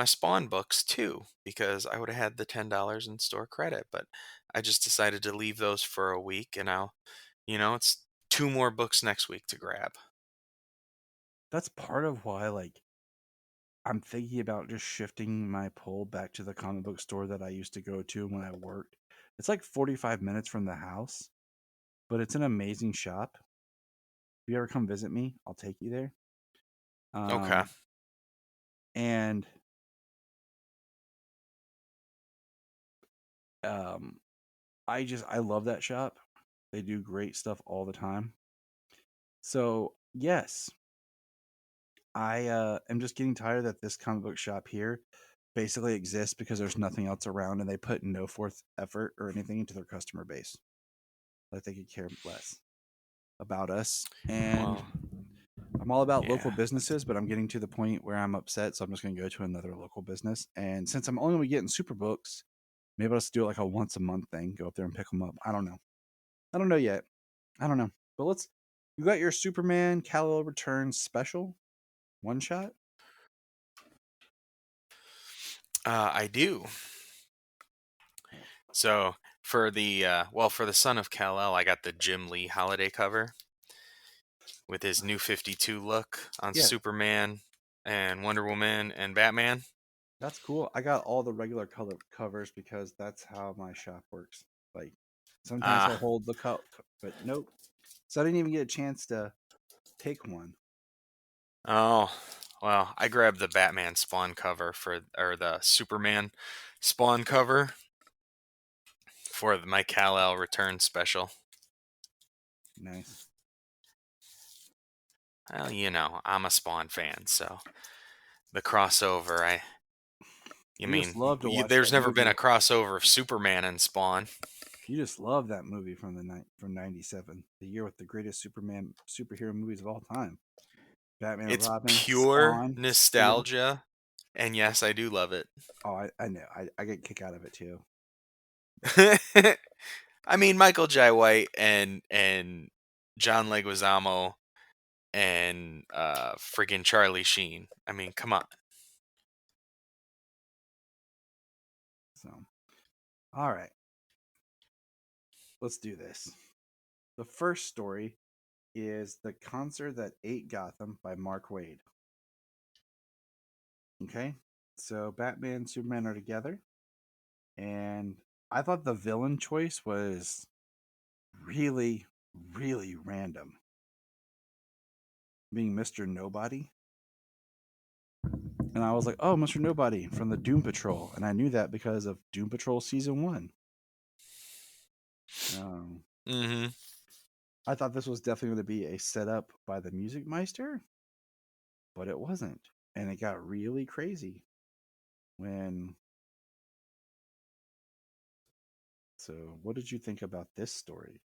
Spawn books too because I would have had the $10 in store credit. But I just decided to leave those for a week, and it's 2 more books next week to grab. That's part of why, like, I'm thinking about just shifting my pull back to the comic book store that I used to go to when I worked. It's like 45 minutes from the house, but it's an amazing shop. If you ever come visit me, I'll take you there. Okay. And um, I love that shop. They do great stuff all the time. So yes, I am just getting tired that this comic book shop here basically exists because there's nothing else around, and they put no forth effort or anything into their customer base. Like they could care less about us. And Well, I'm all about local yeah. businesses, but I'm getting to the point where I'm upset, so I'm just going to go to another local business. And since I'm only going to be getting super books, maybe I'll just do it like a once a month thing. Go up there and pick them up. I don't know. I don't know yet. I don't know. But you got your Superman Kal-El Returns special one shot. I do. So for the for the Son of Kal-El, I got the Jim Lee holiday cover with his new 52 look on Yeah, Superman and Wonder Woman and Batman. that's cool. I got all the regular color covers because that's how my shop works. Like sometimes he'll Ah, hold the cup, but nope. So I didn't even get a chance to pick one. oh, well, I grabbed the Batman Spawn cover or the Superman Spawn cover for my Kal-El return special. Nice. Well, I'm a Spawn fan, so the crossover, You just love to watch there's that never been movie. a crossover of Superman and Spawn. You just love that movie from from '97, the year with the greatest superhero movies of all time. Batman and It's Robin, pure Spawn, Steel. nostalgia, and yes, I do love it. Oh, I know. I get a kick out of it too. I mean, Michael Jai White and John Leguizamo and friggin' Charlie Sheen. I mean, come on. So, all right, let's do this. The first story is The Concert That Ate Gotham by Mark Waid. Okay, so Batman and Superman are together, and I thought the villain choice was really, really random. Being Mr. Nobody. And I was like, oh, Mr. Nobody from the Doom Patrol. And I knew that because of Doom Patrol Season 1. Mm-hmm. I thought this was definitely going to be a setup by the Music Meister, but it wasn't. And it got really crazy when. So, what did you think about this story?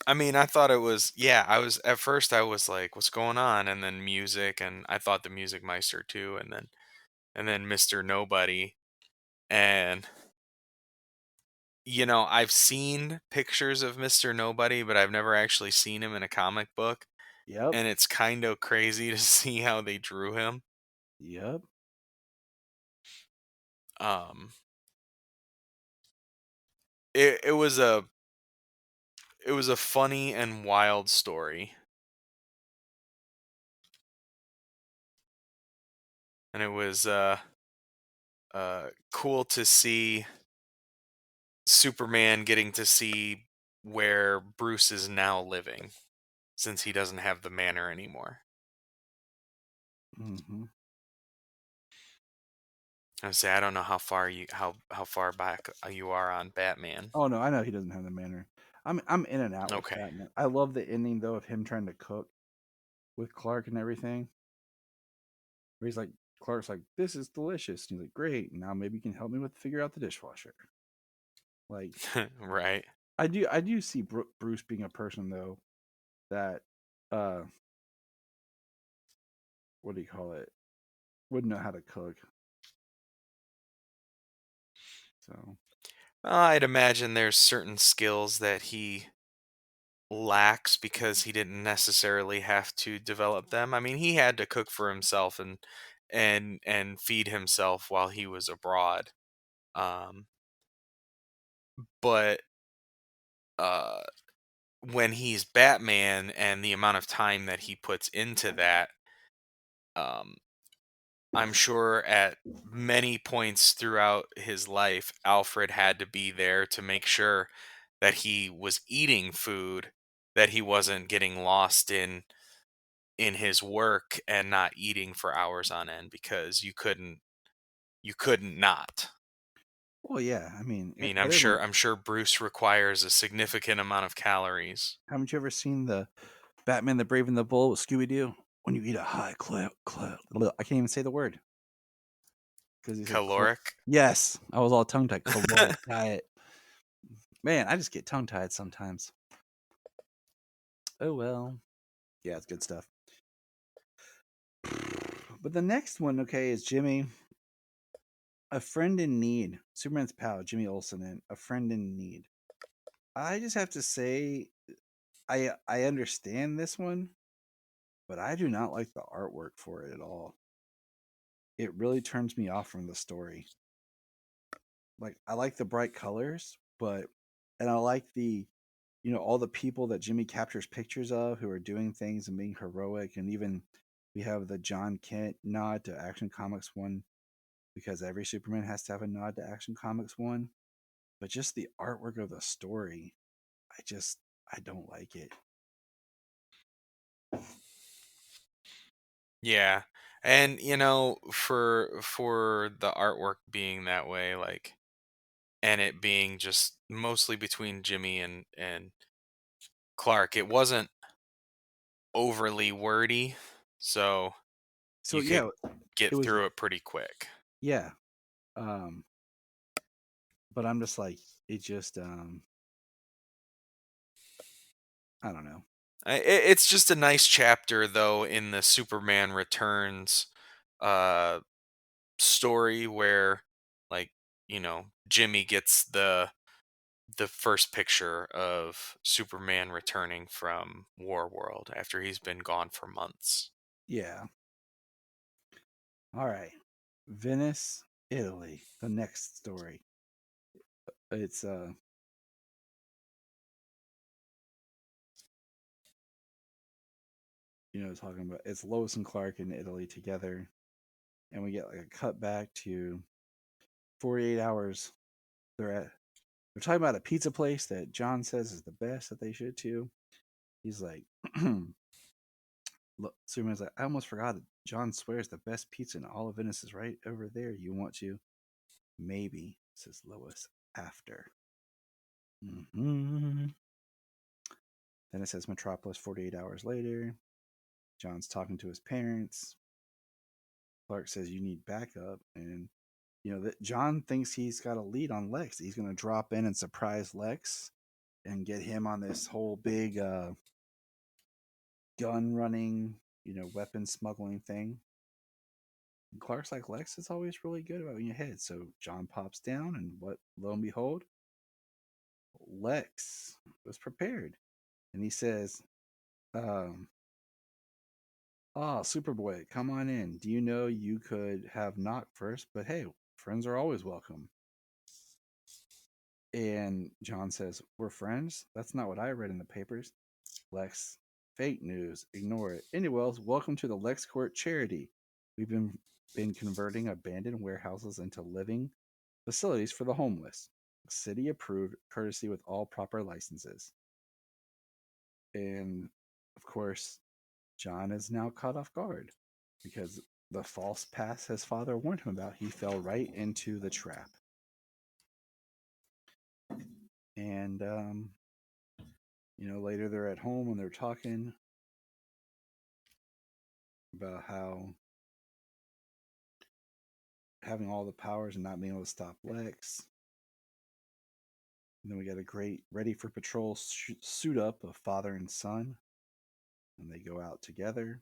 I mean, I thought it was, yeah, at first I was like, what's going on? And then music, and I thought the Music Meister too, and then Mr. Nobody. And, I've seen pictures of Mr. Nobody, but I've never actually seen him in a comic book. Yep. And it's kind of crazy to see how they drew him. Yep. Um, it was a funny and wild story. And it was cool to see Superman getting to see where Bruce is now living, since he doesn't have the manor anymore. Mm-hmm. I say I don't know how far back you are on Batman. Oh no, I know he doesn't have the manner. I'm in and out with Okay. Batman. I love the ending though of him trying to cook with Clark and everything. Where he's like, Clark's like, "This is delicious." And he's like, "Great, now maybe you can help me with figure out the dishwasher." Like, Right. I do see Bruce being a person though that, uh, what do you call it? Wouldn't know how to cook. So I'd imagine there's certain skills that he lacks because he didn't necessarily have to develop them. I mean, he had to cook for himself and feed himself while he was abroad. Um, but uh, when he's Batman and the amount of time that he puts into that, um, I'm sure at many points throughout his life, Alfred had to be there to make sure that he was eating food, that he wasn't getting lost in his work and not eating for hours on end, because you couldn't not. well, yeah. I mean, I mean, everyone. I'm sure Bruce requires a significant amount of calories. Haven't you ever seen the Batman the Brave and the Bold with Scooby Doo? When you eat a high I can't even say the word because he said Caloric. yes, I was all tongue tied. Caloric diet. Man, I just get tongue tied sometimes. Oh well. Yeah, it's good stuff. But the next one, okay, is Jimmy, A Friend in Need. Superman's pal, Jimmy Olsen, in A Friend in Need. I just have to say, I understand this one, but I do not like the artwork for it at all. It really turns me off from the story. Like I like the bright colors, and I like the all the people that Jimmy captures pictures of who are doing things and being heroic, and even we have the John Kent nod to Action Comics 1 because every Superman has to have a nod to Action Comics 1. But just the artwork of the story, I don't like it. Yeah. And for the artwork being that way, like, and it being just mostly between Jimmy and Clark, it wasn't overly wordy, so So you yeah, could get it was through it pretty quick. yeah. Um but I'm just like it just I don't know. It's just a nice chapter though in the Superman Returns uh story where, like, Jimmy gets the first picture of Superman returning from War World after he's been gone for months. Yeah. All right. Venice, Italy. The next story. It's talking about it's Lois and Clark in Italy together, and we get like a cut back to 48 hours. They're talking about a pizza place that John says is the best that they should too. He's like, look, Superman's like, I almost forgot it. John swears the best pizza in all of Venice is right over there. You want to? Maybe, says Lois, after. Mm-hmm. Then it says Metropolis 48 hours later. John's talking to his parents. Clark says, you need backup. And, that John thinks he's got a lead on Lex. He's going to drop in and surprise Lex and get him on this whole big gun running, weapon smuggling thing. And Clark's like, Lex is always really good about being ahead. So John pops down, and lo and behold, Lex was prepared. And he says, Superboy, come on in. Do you know you could have knocked first? But hey, friends are always welcome. And John says, we're friends? That's not what I read in the papers. Lex, fake news. Ignore it. Anyways, welcome to the LexCorp charity. We've been converting abandoned warehouses into living facilities for the homeless. City approved, courtesy with all proper licenses. And of course, John is now caught off guard because the false path his father warned him about, he fell right into the trap. And later they're at home and they're talking about how having all the powers and not being able to stop Lex. And then we got a great ready for patrol suit up of father and son. And they go out together,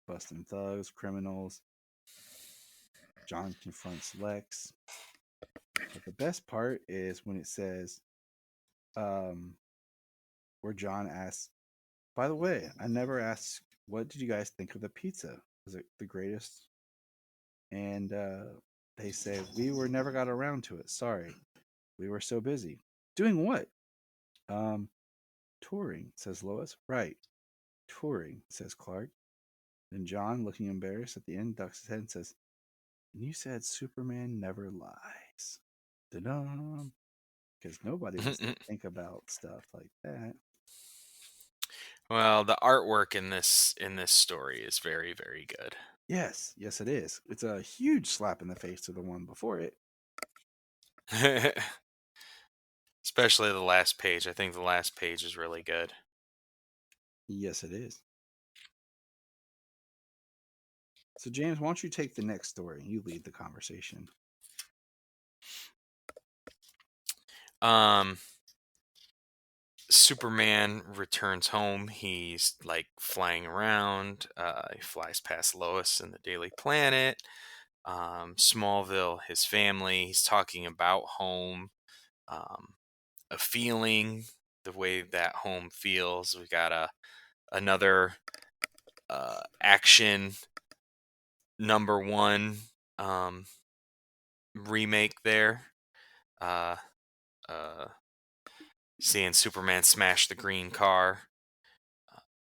busting thugs, criminals. John confronts Lex. But the best part is when it says, where John asks, by the way, I never asked, what did you guys think of the pizza? Was it the greatest? And they say, we never got around to it. Sorry. We were so busy. Doing what? Touring, says Lois. Right. Touring, says Clark. Then John, looking embarrassed at the end, ducks his head and says, and you said Superman never lies. Da-dum. Because nobody wants to think about stuff like that. Well, the artwork in this story is very, very good. Yes, it is. It's a huge slap in the face to the one before it. Especially the last page. I think the last page is really good. Yes, it is. So, James, why don't you take the next story? You lead the conversation. Superman returns home. He's like flying around. He flies past Lois and the Daily Planet. Smallville, his family. He's talking about home, a feeling, the way that home feels. We got another action #1 remake there. Seeing Superman smash the green car.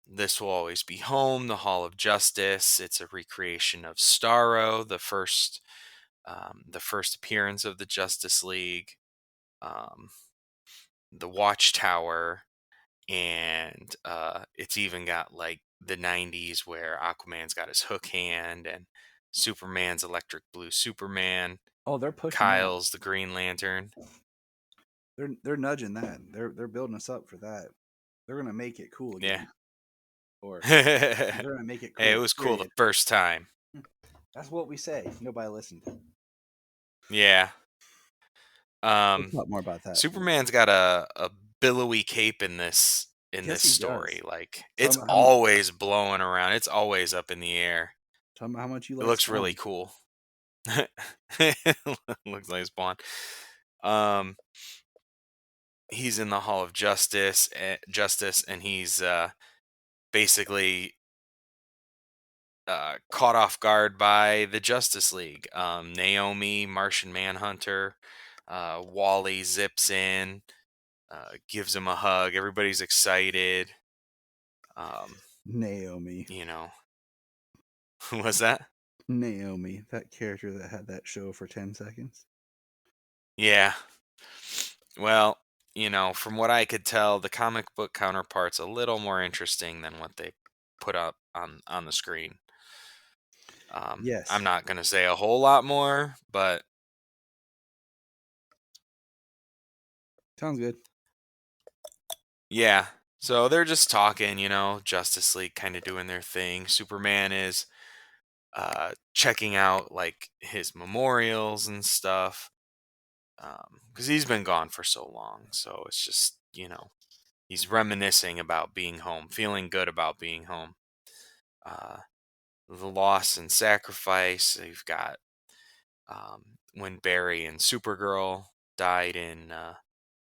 This Will Always Be Home, the Hall of Justice. It's a recreation of Starro, the first appearance of the Justice League, the Watchtower, and it's even got like the 90s where Aquaman's got his hook hand and Superman's electric blue Superman. Oh, they're pushing Kyle's the Green Lantern. They're nudging that. They're building us up for that. They're gonna make it cool again. Yeah. Or they're gonna make it cool. Hey, it was cool the first time. That's what we say. Nobody listened. Yeah. We'll talk more about that. Superman's got a billowy cape in this story. Does. Like it's always blowing around. It's always up in the air. Tell me how much you like. It looks really cool. Looks like Spawn. He's in the Hall of Justice, and he's basically caught off guard by the Justice League. Naomi, Martian Manhunter, Wally zips in, gives him a hug. Everybody's excited. Naomi. You know, who was that? Naomi, that character that had that show for 10 seconds. Yeah. Well, from what I could tell, the comic book counterpart's a little more interesting than what they put up on the screen. Yes. I'm not going to say a whole lot more, but Sounds good. yeah. So they're just talking, Justice League kind of doing their thing. Superman is checking out like his memorials and stuff because he's been gone for so long. So it's just, he's reminiscing about being home, feeling good about being home. The loss and sacrifice. You've got when Barry and Supergirl died in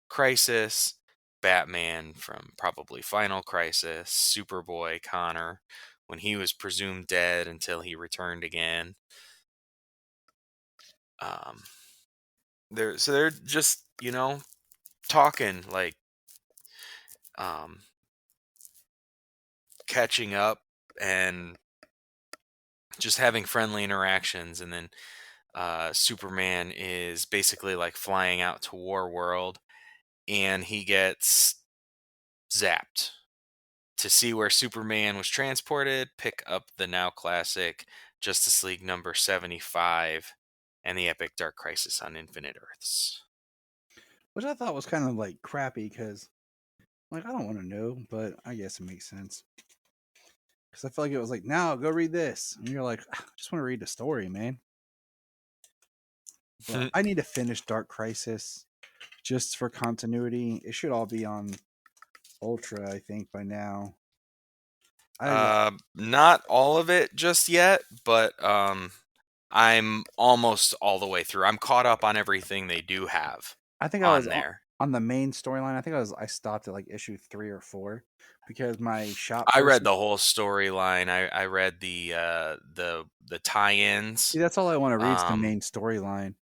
Crisis, Batman from probably Final Crisis, Superboy Connor when he was presumed dead until he returned again. They're just talking like catching up and just having friendly interactions, and then Superman is basically like flying out to War World, and he gets zapped. To see where Superman was transported, pick up the now classic Justice League number 75 and the epic Dark Crisis on Infinite Earths. Which I thought was kind of like crappy because, like, I don't want to know, but I guess it makes sense. Because I feel like it was like, now go read this. And you're like, I just want to read the story, man. But I need to finish Dark Crisis just for continuity. It should all be on Ultra, I think, by now. Not all of it just yet, but I'm almost all the way through. I'm caught up on everything they do have. I think I was there on the main storyline. I stopped at like issue 3 or 4 because my shop. I read the whole storyline. I read the tie-ins. See, that's all I want to read is the main storyline.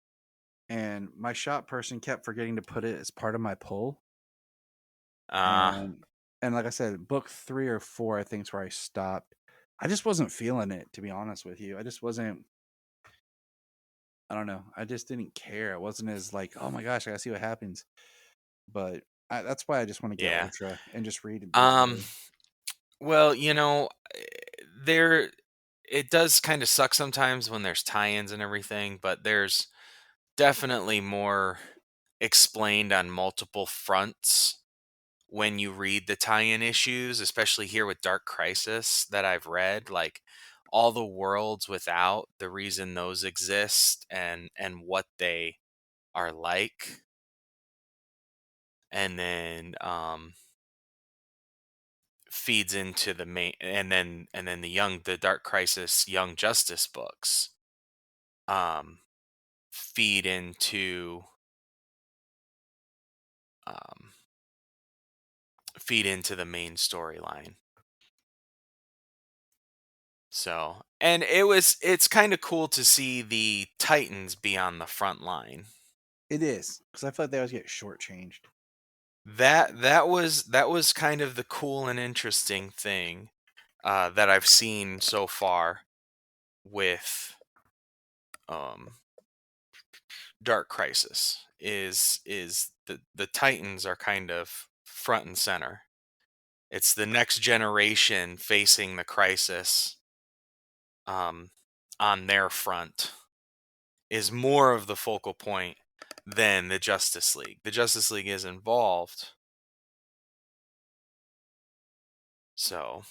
And my shop person kept forgetting to put it as part of my pull. And like I said, book 3 or 4, I think, is where I stopped. I just wasn't feeling it, to be honest with you. I just wasn't. I don't know. I just didn't care. It wasn't as like, oh my gosh, I gotta see what happens. But that's why I just want to get Ultra and just read it. Well, there it does kind of suck sometimes when there's tie-ins and everything, but there's definitely more explained on multiple fronts when you read the tie-in issues, especially here with Dark Crisis that I've read, like all the worlds without, the reason those exist and what they are like. And then feeds into the main, and then the Dark Crisis Young Justice books feed into the main storyline. So, and it's kind of cool to see the Titans be on the front line. It is, because I feel like they always get shortchanged. That was kind of the cool and interesting thing that I've seen so far with Dark Crisis is the Titans are kind of front and center. It's the next generation facing the crisis on their front is more of the focal point than the Justice League. The Justice League is involved. So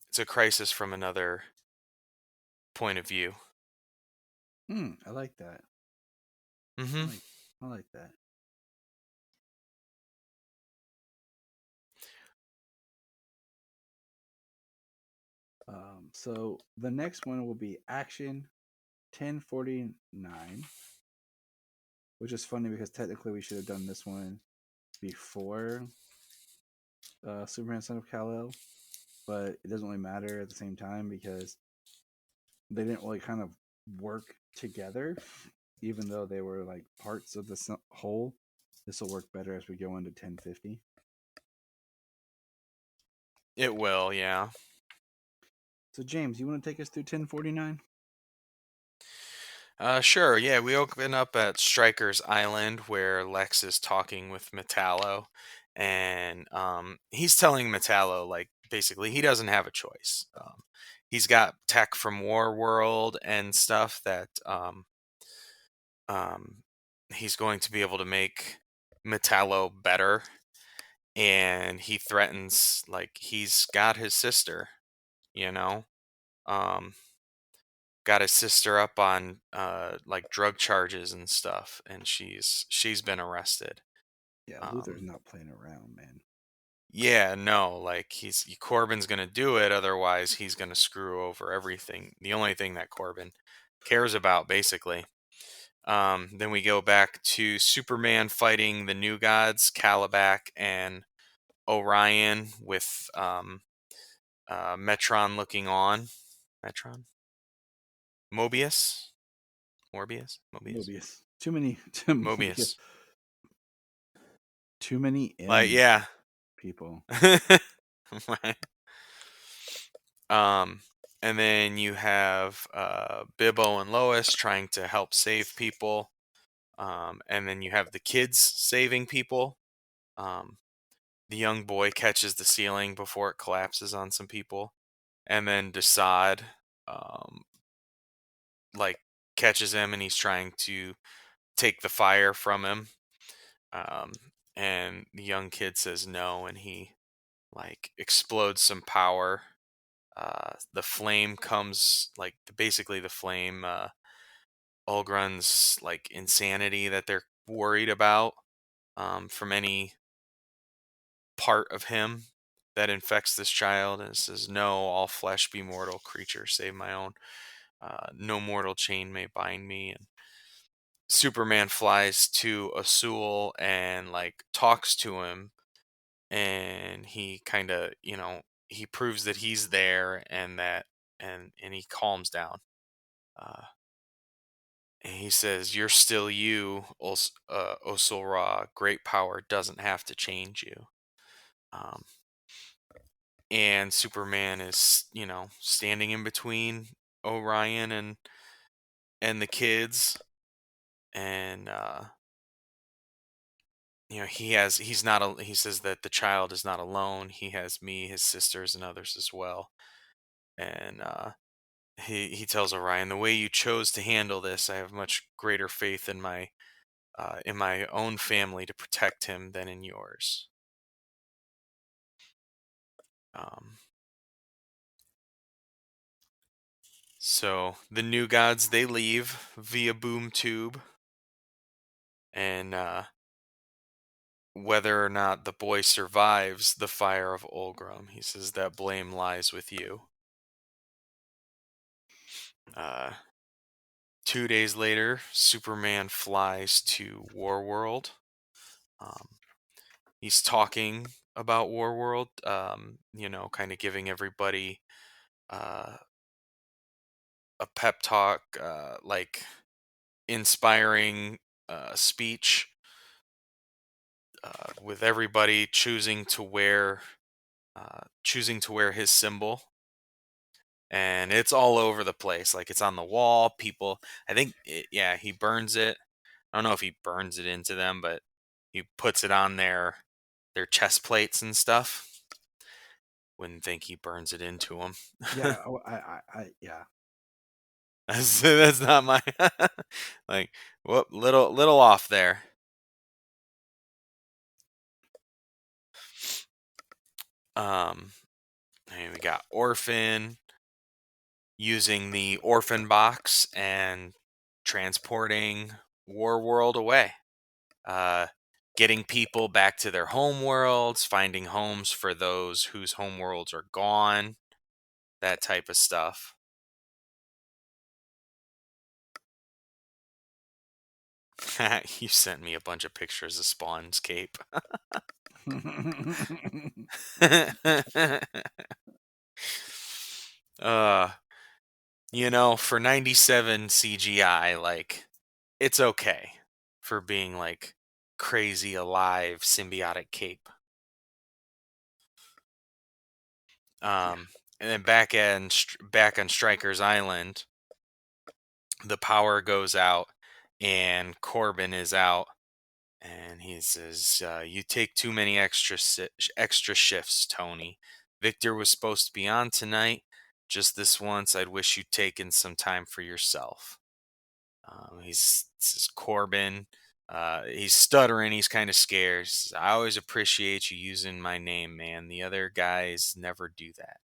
it's a crisis from another point of view. I like that. Mm-hmm. I like that. So the next one will be Action 1049, which is funny because technically we should have done this one before Superman Son of Kal-El, but it doesn't really matter at the same time because they didn't really kind of work together, even though they were like parts of the whole, this will work better as we go into 1050. It will, yeah. So James, you want to take us through 1049? Sure, yeah. We open up at Stryker's Island where Lex is talking with Metallo, and he's telling Metallo like basically he doesn't have a choice. He's got tech from War World and stuff that um, he's going to be able to make Metallo better, and he threatens like he's got his sister, you know. Um, got his sister up on like drug charges and stuff, and she's been arrested. Yeah, Luther's Um, not playing around, man. yeah, no, like Corbin's gonna do it, otherwise he's gonna screw over everything. The only thing that Corbin cares about, basically. Then we go back to Superman fighting the New Gods, Calabac and Orion, with Metron looking on. Metron, Mobius, Mobius. Too many. Mobius. Mobius. Too many Like, M's, yeah. people. Right. And then you have Bibbo and Lois trying to help save people. And then you have the kids saving people. The young boy catches the ceiling before it collapses on some people. And then Desaad like catches him, and he's trying to take the fire from him. And the young kid says no, and he like explodes some power. The flame comes like basically the flame Ulgrun's like insanity that they're worried about from any part of him that infects this child, and it says no, all flesh be mortal, creature save my own. No mortal chain may bind me. And Superman flies to Azul and like talks to him, and he kind of, he proves that he's there, and that and he calms down. And he says, "You're still you, Osul-Ra. Great power doesn't have to change you." Um, and Superman is, standing in between Orion and the kids, and he says that the child is not alone. He has me, his sisters, and others as well. And he tells Orion, "The way you chose to handle this, I have much greater faith in my own family to protect him than in yours." Um, so the New Gods, they leave via boom tube, and whether or not the boy survives the fire of Olgrum, he says that blame lies with you. 2 days later, Superman flies to Warworld. He's talking about Warworld, kind of giving everybody uh, a pep talk, like inspiring speech, with everybody choosing to wear his symbol, and it's all over the place. Like, it's on the wall. People, I think, he burns it. I don't know if he burns it into them, but he puts it on their chest plates and stuff. Wouldn't think he burns it into them. Yeah, yeah. That's not my like. Whoop, little off there. And we got Orphan using the Orphan box and transporting Warworld away. Getting people back to their home worlds, finding homes for those whose home worlds are gone, that type of stuff. You sent me a bunch of pictures of Spawn's cape. For 97 CGI, like, it's okay for being like crazy alive symbiotic cape. And then back on Stryker's Island, the power goes out and Corbin is out, and he says, "You take too many extra shifts, Tony. Victor was supposed to be on tonight. Just this once, I'd wish you'd taken some time for yourself." This is Corbin. He's stuttering. He's kind of scared. He says, "I always appreciate you using my name, man. The other guys never do that.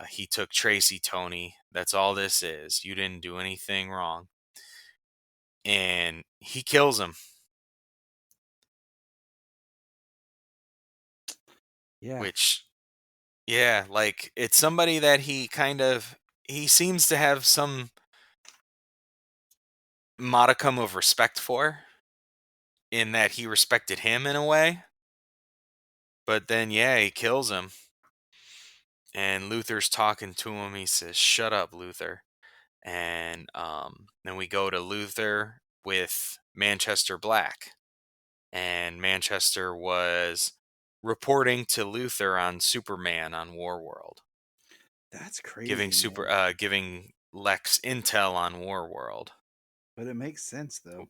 He took Tracy, Tony. That's all this is. You didn't do anything wrong." And he kills him. Yeah. Which, yeah, like it's somebody that he seems to have some modicum of respect for, in that he respected him in a way. But then, yeah, he kills him. And Luther's talking to him. He says, "Shut up, Luther." And then we go to Luther with Manchester Black. And Manchester was reporting to Luther on Superman on Warworld. That's crazy, man. Giving Lex intel on Warworld. But it makes sense, though.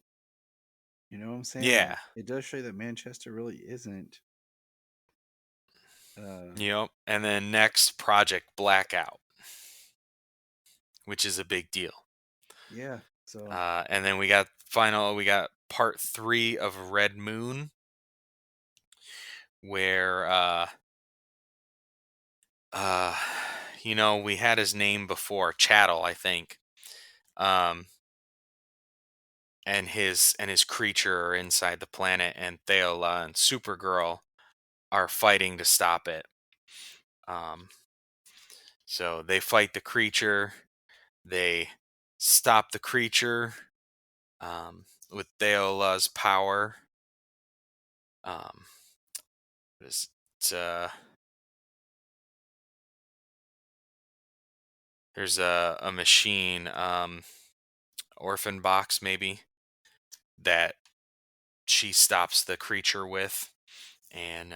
You know what I'm saying? Yeah. Like, it does show that Manchester really isn't. Yep. And then next, Project Blackout, which is a big deal. Yeah. So. And then we got part 3 of Red Moon, where we had his name before, Chattel, I think. And his creature are inside the planet, and Theola and Supergirl are fighting to stop it. So they fight the creature. They stop the creature with Theola's power. It's there's a machine, orphan box maybe, that she stops the creature with, and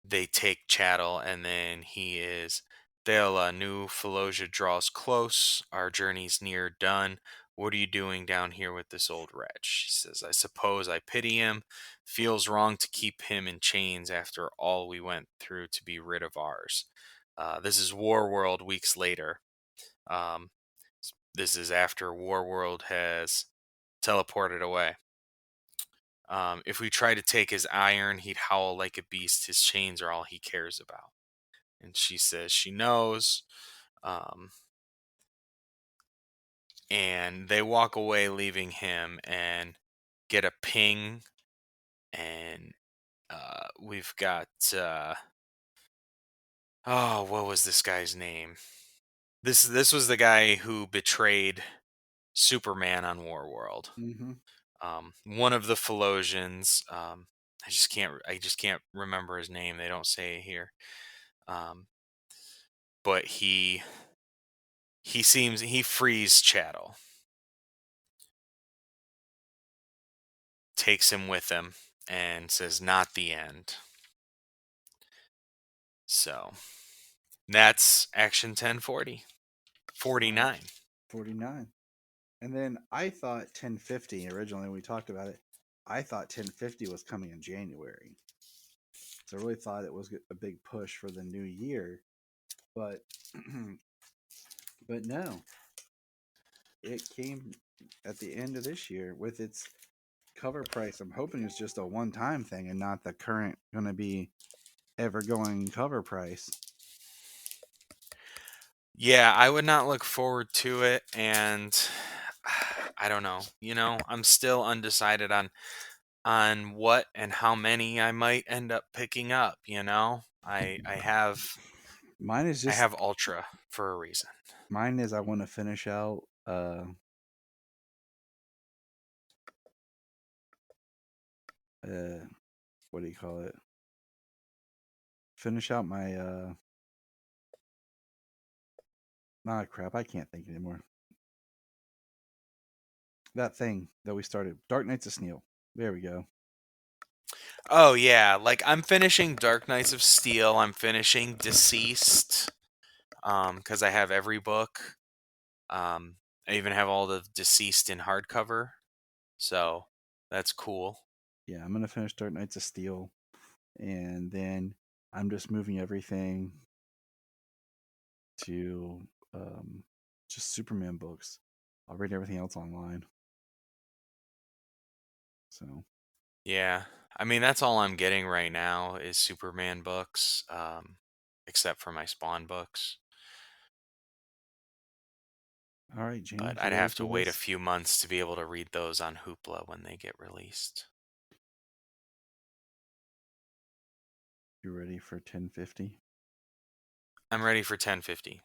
they take Chattel, and then he is Thela. New Felosia draws close. Our journey's near done. What are you doing down here with this old wretch? She says, "I suppose I pity him. Feels wrong to keep him in chains after all we went through to be rid of ours." This is Warworld weeks later. Um, this is after Warworld has teleported away. If we try to take his iron, he'd howl like a beast. His chains are all he cares about. And she says she knows. And they walk away, leaving him, and get a ping. And we've got what was this guy's name? This was the guy who betrayed Superman on Warworld. Mm-hmm. One of the Felosians. I just can't remember his name. They don't say it here. But he frees Chattel, takes him with him, and says, "Not the end." So that's Action 1040. 49. 49. And then I thought 1050 originally when we talked about it. I thought 1050 was coming in January. So I really thought it was a big push for the new year. But but no. It came at the end of this year with its cover price. I'm hoping it's just a one-time thing and not the current going to be ever going cover price. Yeah, I would not look forward to it, and I don't know. I'm still undecided on what and how many I might end up picking up. I have Mine is just Ultra for a reason. mine is I want to finish out what do you call it? Finish out my crap, I can't think anymore. that thing that we started, Dark Knights of Steel. There we go. Oh yeah, like I'm finishing Dark Knights of Steel. I'm finishing Deceased, because I have every book. I even have all the Deceased in hardcover, so that's cool. Yeah, I'm gonna finish Dark Knights of Steel, and then I'm just moving everything to just Superman books. I'll read everything else online. So Yeah, I mean that's all I'm getting right now is Superman books, except for my Spawn books. all right, James, But you I'd ready have for to wait a this? few months to be able to read those on Hoopla when they get released. You ready for 1050? I'm ready for 1050.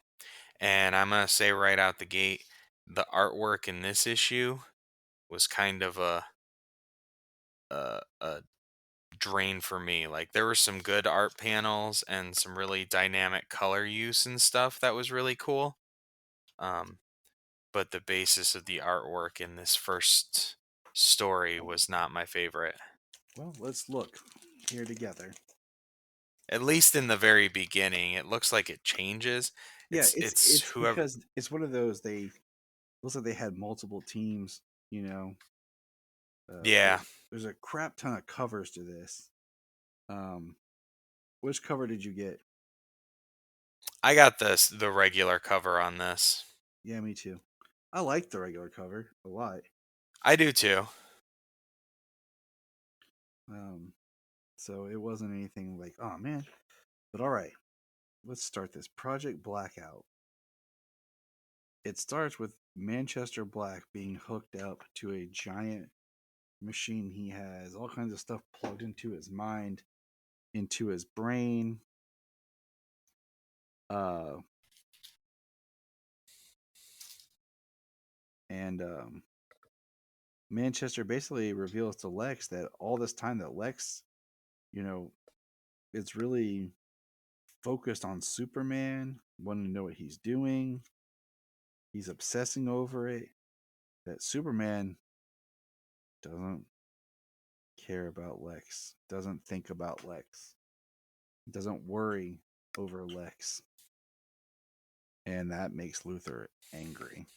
And I'm going to say right out the gate, the artwork in this issue was kind of a drain for me. Like there were some good art panels and some really dynamic color use and stuff that was really cool. Um, but the basis of the artwork in this first story was not my favorite. Well, let's look here together. At least in the very beginning, it looks like it changes. Yeah, It's it's whoever. because it's one of those they looks like they had multiple teams. You know, Yeah, there's a crap ton of covers to this. Um, which cover did you get? I got the regular cover on this. Yeah, me too. I like the regular cover a lot. I do too. Um, so it wasn't anything like, oh man. But all right, let's start this Project Blackout. It starts with Manchester Black being hooked up to a giant machine. He has all kinds of stuff plugged into his mind, into his brain. Uh, and Manchester basically reveals to Lex that all this time that Lex, you know, is really focused on Superman, wanting to know what he's doing. He's obsessing over it. That Superman doesn't care about Lex, doesn't think about Lex, doesn't worry over Lex. And that makes Luthor angry.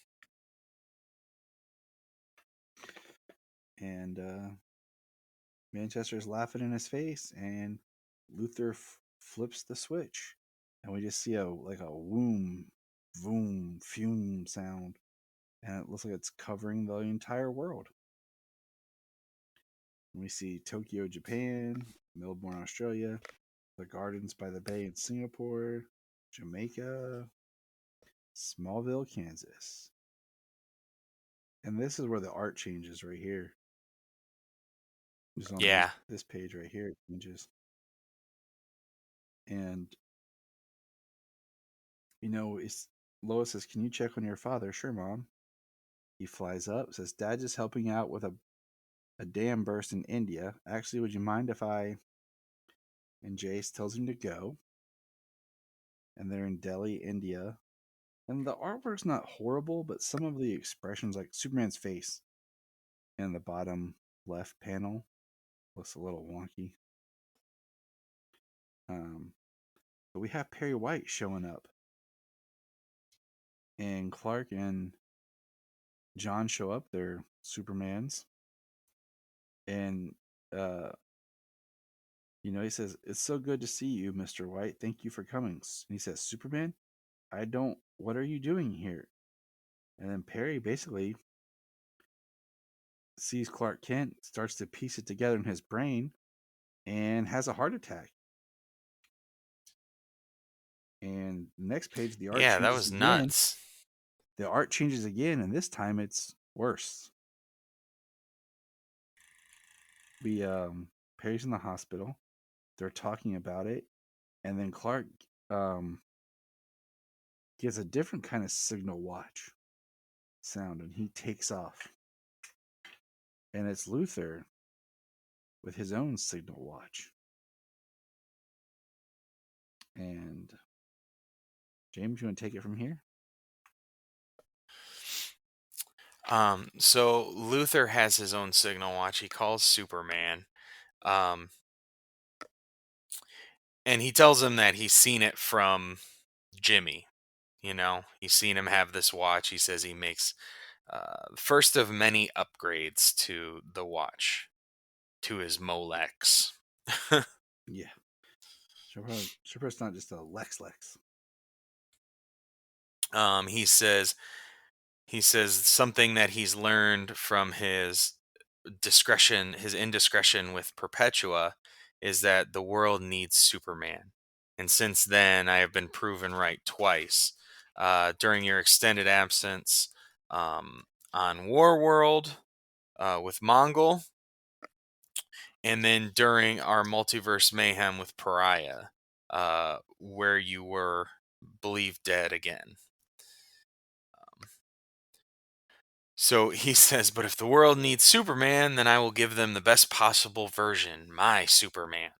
And Manchester's laughing in his face, and Luthor flips the switch. And we just see a whoom, boom, fume sound. And it looks like it's covering the entire world. We see Tokyo, Japan, Melbourne, Australia, the Gardens by the Bay in Singapore, Jamaica, Smallville, Kansas. And this is where the art changes right here. Just on Yeah. this page right here, it changes. And Lois says, "Can you check on your father?" "Sure, Mom." He flies up, says, "Dad just helping out with a dam burst in India. Actually, would you mind if I..." And Jace tells him to go. And they're in Delhi, India. And the artwork's not horrible, but some of the expressions, like Superman's face in the bottom left panel, looks a little wonky. But we have Perry White showing up. And Clark and John show up. They're Supermans. And, he says, "It's so good to see you, Mr. White. Thank you for coming." And he says, "Superman, what are you doing here?" And then Perry basically sees Clark Kent, starts to piece it together in his brain, and has a heart attack. And next page, the art Yeah, that changes was again. nuts. The art changes again, and this time it's worse. Perry's in the hospital. They're talking about it, and then Clark gets a different kind of signal watch sound, and he takes off. And it's Luthor with his own signal watch. And James, you want to take it from here? So Luther has his own signal watch. He calls Superman. Um, and he tells him that he's seen it from Jimmy. He's seen him have this watch. He says he makes first of many upgrades to the watch, to his Molex. Yeah. Sure, it's not just a Lex. He says something that he's learned from his indiscretion with Perpetua, is that the world needs Superman. And since then, I have been proven right twice. During your extended absence on Warworld with Mongol, and then during our multiverse mayhem with Pariah, where you were believed dead again. So he says, but if the world needs Superman, then I will give them the best possible version, my Superman.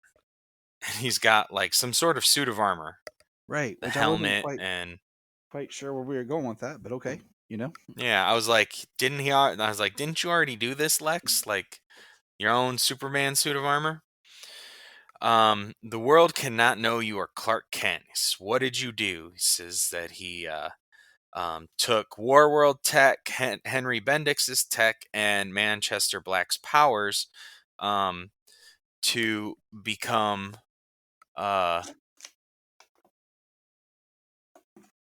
And he's got like some sort of suit of armor, Right, the which I wasn't helmet, and quite sure where we were going with that, but okay, yeah, I was like, didn't you already do this, Lex? Like your own Superman suit of armor? The world cannot know you are Clark Kent. He says, what did you do? He says that he took Warworld tech, Henry Bendix's tech, and Manchester Black's powers to become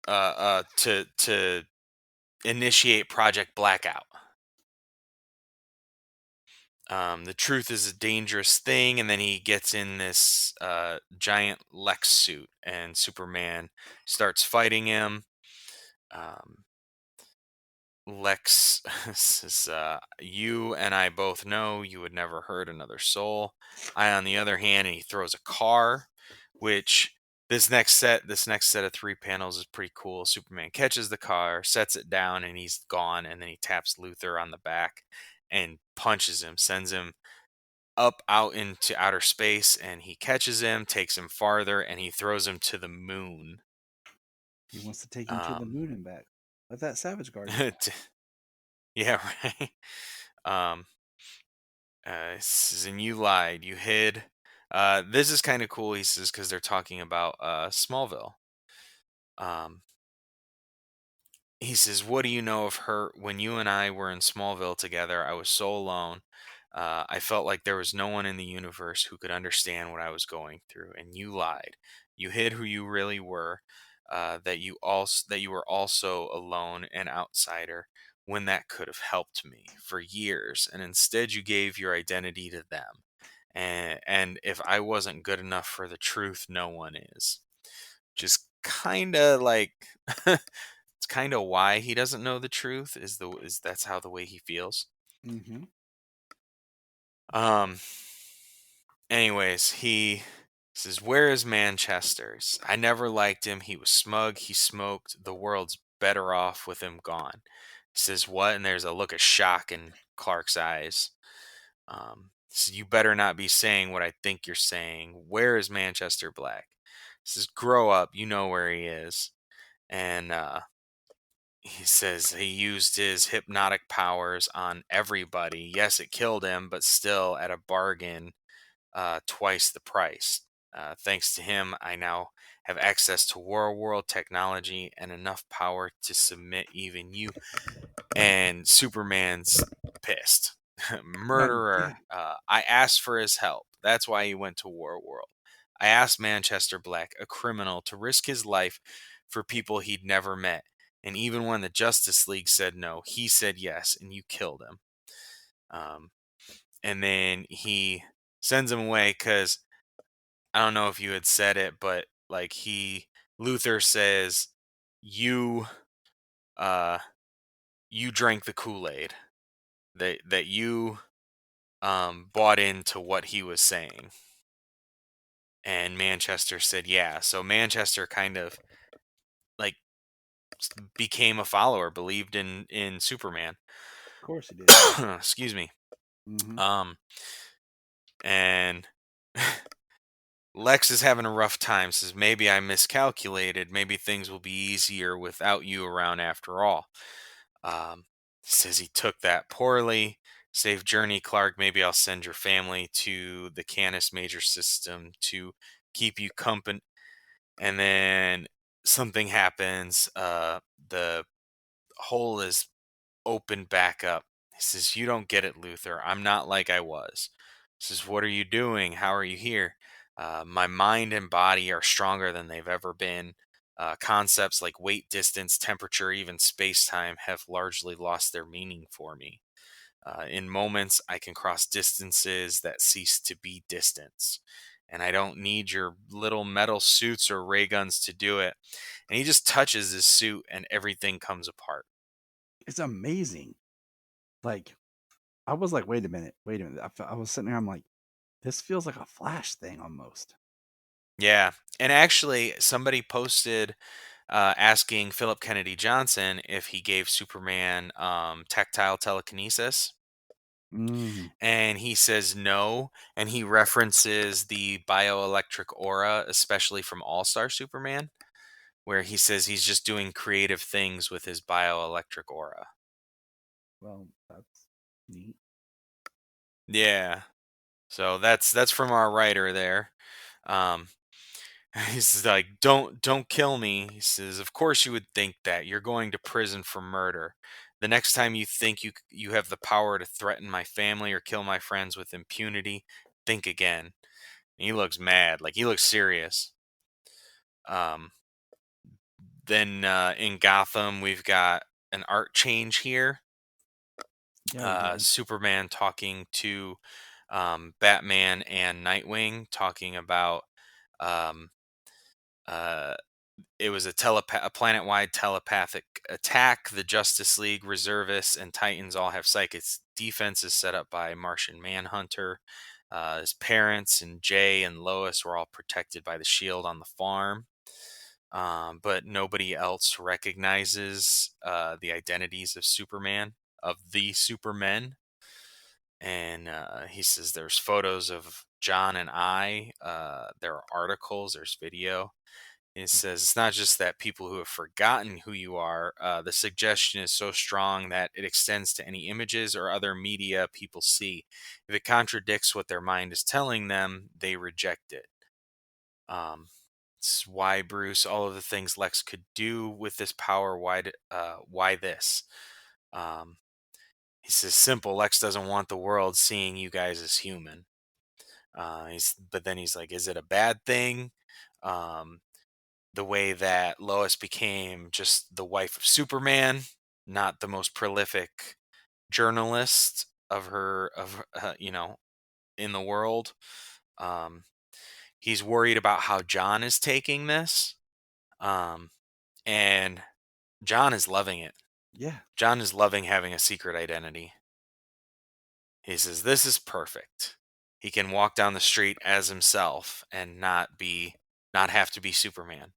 to initiate Project Blackout. The truth is a dangerous thing, and then he gets in this giant Lex suit, and Superman starts fighting him. Lex says, you and I both know you would never hurt another soul. I, on the other hand, and he throws a car, which this next set of 3 panels is pretty cool. Superman catches the car, sets it down, and he's gone. And then he taps Luther on the back and punches him, sends him up out into outer space, and he catches him, takes him farther, and he throws him to the moon. he wants to take him to the moon and back. Let that Savage Guard. Yeah, right. Says, and you lied. You hid. This is kind of cool. He says because they're talking about Smallville. He says, "What do you know of her? When you and I were in Smallville together, I was so alone. I felt like there was no one in the universe who could understand what I was going through. And you lied. You hid who you really were. That you were also alone and outsider, when that could have helped me for years. And instead, you gave your identity to them. And if I wasn't good enough for the truth, no one is." Just kind of like it's kind of why he doesn't know the truth, is that's how the way he feels. Mm-hmm. Anyways, he says, where is Manchester? I never liked him. He was smug. He smoked. The world's better off with him gone. He says, what? And there's a look of shock in Clark's eyes. He says, you better not be saying what I think you're saying. Where is Manchester Black? He says, grow up. You know where he is. And he says he used his hypnotic powers on everybody. Yes, it killed him, but still at a bargain, twice the price. Thanks to him, I now have access to world technology and enough power to submit even you. And Superman's pissed. Murderer. I asked for his help. That's why he went to World. I asked Manchester Black, a criminal, to risk his life for people he'd never met. And even when the Justice League said no, he said yes, and you killed him. And then he sends him away because I don't know if you had said it, but like Luther says, you drank the Kool-Aid, that you bought into what he was saying. And Manchester said, yeah. So Manchester kind of like became a follower, believed in Superman. Of course he did. Excuse me. Mm-hmm. And Lex is having a rough time. Says, maybe I miscalculated. Maybe things will be easier without you around after all. Says he took that poorly. Safe journey, Clark. Maybe I'll send your family to the Canis Major system to keep you company. And then something happens. The hole is opened back up. He says, "You don't get it, Luther. I'm not like I was." He says, "What are you doing? How are you here?" My mind and body are stronger than they've ever been. Concepts like weight, distance, temperature, even space time have largely lost their meaning for me. In moments, I can cross distances that cease to be distance. And I don't need your little metal suits or ray guns to do it. And he just touches his suit and everything comes apart. It's amazing. Like, I was like, wait a minute. I was sitting there, I'm like, this feels like a Flash thing almost. Yeah. And actually, somebody posted asking Philip Kennedy Johnson if he gave Superman tactile telekinesis. Mm. And he says no. And he references the bioelectric aura, especially from All Star Superman, where he says he's just doing creative things with his bioelectric aura. Well, that's neat. Yeah. So that's from our writer there. Um, he's like, don't kill me. He says, of course you would think that. You're going to prison for murder. The next time you think you have the power to threaten my family or kill my friends with impunity, think again. And he looks mad, like he looks serious. Um, then in Gotham, we've got an art change here. Yeah. Superman talking to Batman and Nightwing, talking about um, uh, it was a planet-wide telepathic attack. The Justice League reservists and Titans all have psychic defenses set up by Martian Manhunter. His parents and Jay and Lois were all protected by the shield on the farm. But nobody else recognizes the identities of Superman, of the Supermen. And he says there's photos of John and I. There are articles, there's video. And it says it's not just that people who have forgotten who you are. The suggestion is so strong that it extends to any images or other media people see. If it contradicts what their mind is telling them, they reject it. It's why Bruce, all of the things Lex could do with this power. Why this? Um, he says simple. Lex doesn't want the world seeing you guys as human. But then he's like, is it a bad thing? Um, the way that Lois became just the wife of Superman, not the most prolific journalist in the world. Um, he's worried about how John is taking this. And John is loving it. Yeah. John is loving having a secret identity. He says, this is perfect. He can walk down the street as himself and not have to be Superman.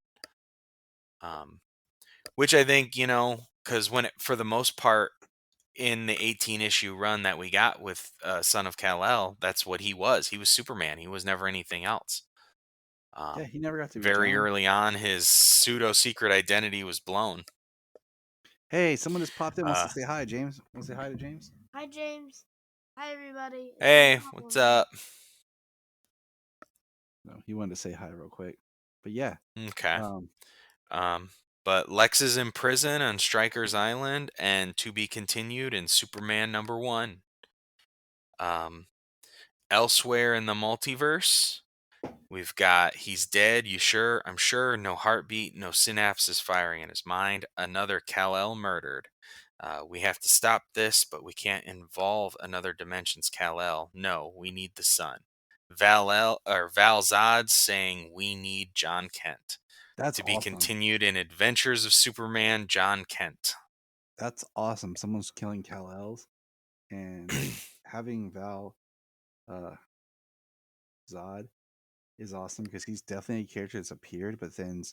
Which I think, because for the most part, in the 18 issue run that we got with Son of Kal-El, that's what he was. He was Superman. He was never anything else. Yeah, he never got to be Very John. early on, his pseudo secret identity was blown. Hey, someone just popped in. Wants to say hi, James. Want to say hi to James? Hi, James. Hi, everybody. It's Hey, my what's problem. up? No, he wanted to say hi real quick. But yeah. Okay. But Lex is in prison on Stryker's Island and to be continued in Superman #1. Elsewhere in the multiverse, we've got he's dead, you sure? I'm sure. No heartbeat, no synapses firing in his mind. Another Kal-El murdered. We have to stop this, but we can't involve another dimension's Kal-El. No, we need the sun. Val Zod saying we need John Kent. That's To be awesome. continued in Adventures of Superman, John Kent. That's awesome. Someone's killing Kal-Els, and having Val Zod is awesome because he's definitely a character that's appeared, but then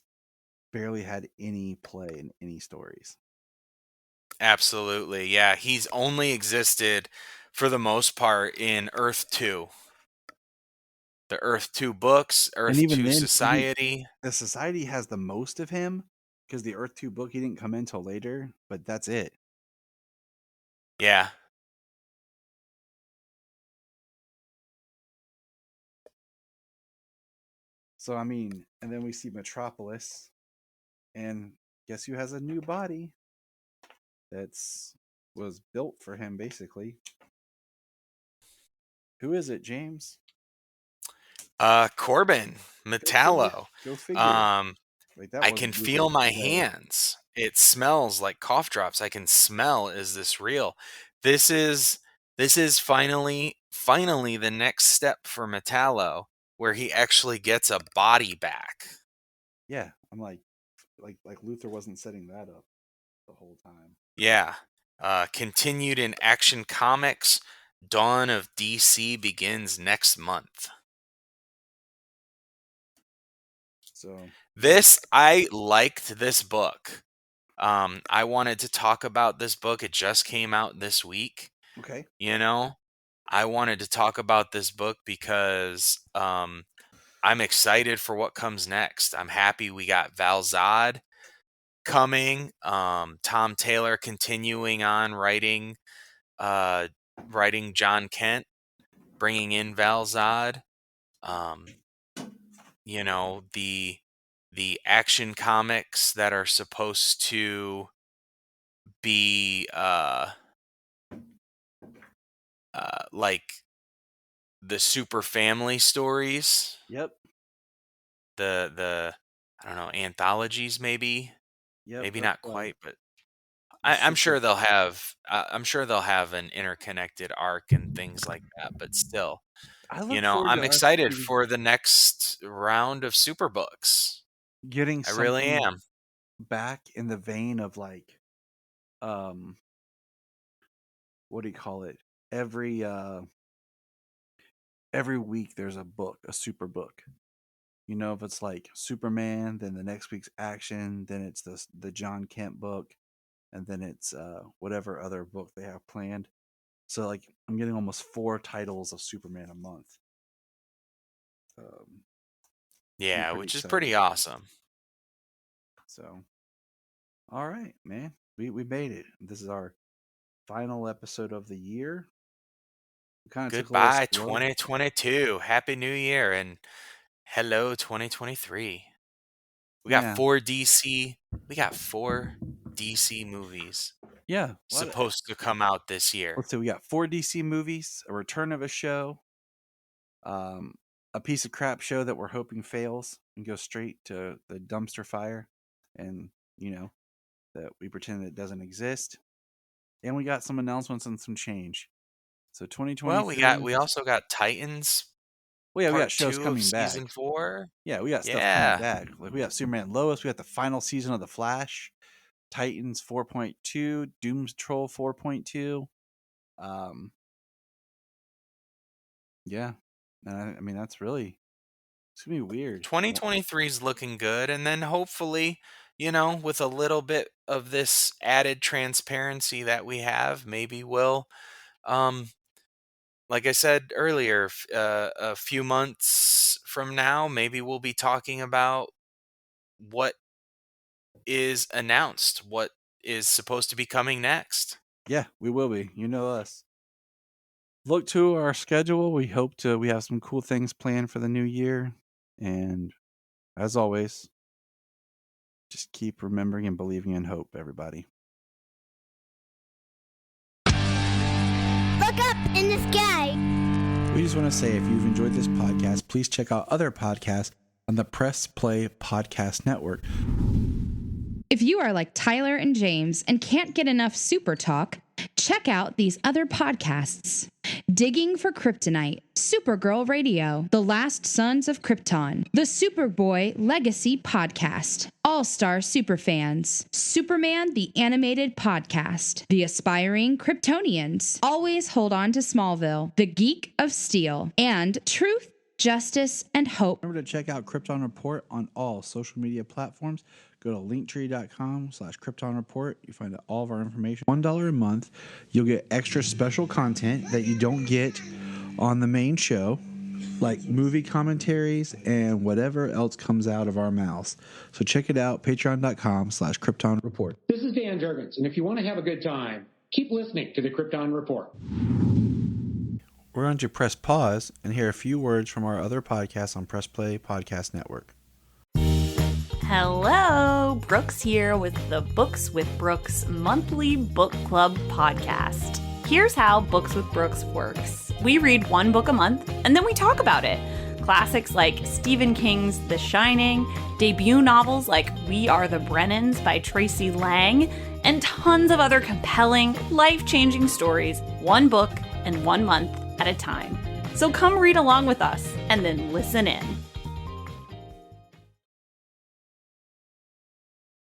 barely had any play in any stories. Absolutely. Yeah, he's only existed for the most part in Earth 2. The Earth 2 books, And Earth even 2 then, Society. the Society has the most of him because the Earth 2 book, he didn't come in till later, but that's it. Yeah. So, I mean, and then we see Metropolis, and guess who has a new body was built for him, basically? Who is it, James? Corbin, Metallo. Go figure. Like, that I wasn't can legal feel my today. hands. It smells like cough drops. I can smell, is this real? This is finally the next step for Metallo, where he actually gets a body back. Yeah, I'm like Luther wasn't setting that up the whole time. Yeah. Continued in Action Comics. Dawn of DC begins next month. So I liked this book. I wanted to talk about this book. It just came out this week. okay. You know, I wanted to talk about this book because I'm excited for what comes next. I'm happy we got Val Zod coming. Tom Taylor continuing on writing John Kent, bringing in Val Zod. You know, the Action Comics that are supposed to be like the super family stories, Yep. the I don't know, anthologies, maybe Yep. not quite, but the I'm super- sure they'll have an interconnected arc and things like that. But still, I you look know, forward to I'm us excited for the next round of super books. getting I really something am. back in the vein of like, what do you call it? Every week there's a book, a super book. You know, if it's like Superman, then the next week's Action, then it's the John Kent book, and then it's whatever other book they have planned. So like I'm getting almost 4 titles of Superman a month. Yeah, pretty which is excited. pretty awesome. So, all right, man, we made it. This is our final episode of the year. We kind of took a little Goodbye, slow. 2022. Happy New Year and hello, 2023. We got Yeah. 4 DC. We got 4 DC movies Yeah. supposed to come out this year. Let's see. We got 4 DC movies, a return of a show, a piece of crap show that we're hoping fails and goes straight to the dumpster fire, and that we pretend it doesn't exist. And we got some announcements and some change. So 2023. Well, we also got Titans. Well, yeah, we got Part shows 2 of coming back. season 4. Yeah, we got stuff coming back. Like we got Superman Lois, we got the final season of The Flash, Titans 4.2, Doom Patrol 4.2. Yeah. And I mean that's really it's gonna be weird. 2023 is looking good, and then hopefully, with a little bit of this added transparency that we have, maybe we'll like I said earlier, a few months from now, maybe we'll be talking about what is announced, what is supposed to be coming next. Yeah, we will be. You know us. Look to our schedule. We have some cool things planned for the new year. And as always, just keep remembering and believing in hope, everybody. Look up in the sky. We just want to say if you've enjoyed this podcast, please check out other podcasts on the Press Play Podcast Network. If you are like Tyler and James and can't get enough super talk, check out these other podcasts. Digging for Kryptonite, Supergirl Radio, The Last Sons of Krypton, the Superboy Legacy Podcast, All-Star Superfans, Superman the Animated Podcast, The Aspiring Kryptonians, Always Hold On to Smallville, The Geek of Steel, and Truth, Justice, and Hope. Remember to check out Krypton Report on all social media platforms. Go to linktree.com/Krypton Report. You find out all of our information. $1 a month. You'll get extra special content that you don't get on the main show, like movie commentaries and whatever else comes out of our mouths. So check it out, patreon.com/Krypton Report. This is Dan Jurgens, and if you want to have a good time, Keep listening to the Krypton Report. We're going to press pause and hear a few words from our other podcasts on Press Play Podcast Network. Hello, Brooks here with the Books with Brooks monthly book club podcast. Here's how Books with Brooks works. We read one book a month, and then we talk about it. Classics like Stephen King's The Shining, debut novels like We Are the Brennans by Tracy Lang, and tons of other compelling, life-changing stories, one book and 1 month at a time. So come read along with us, and then listen in.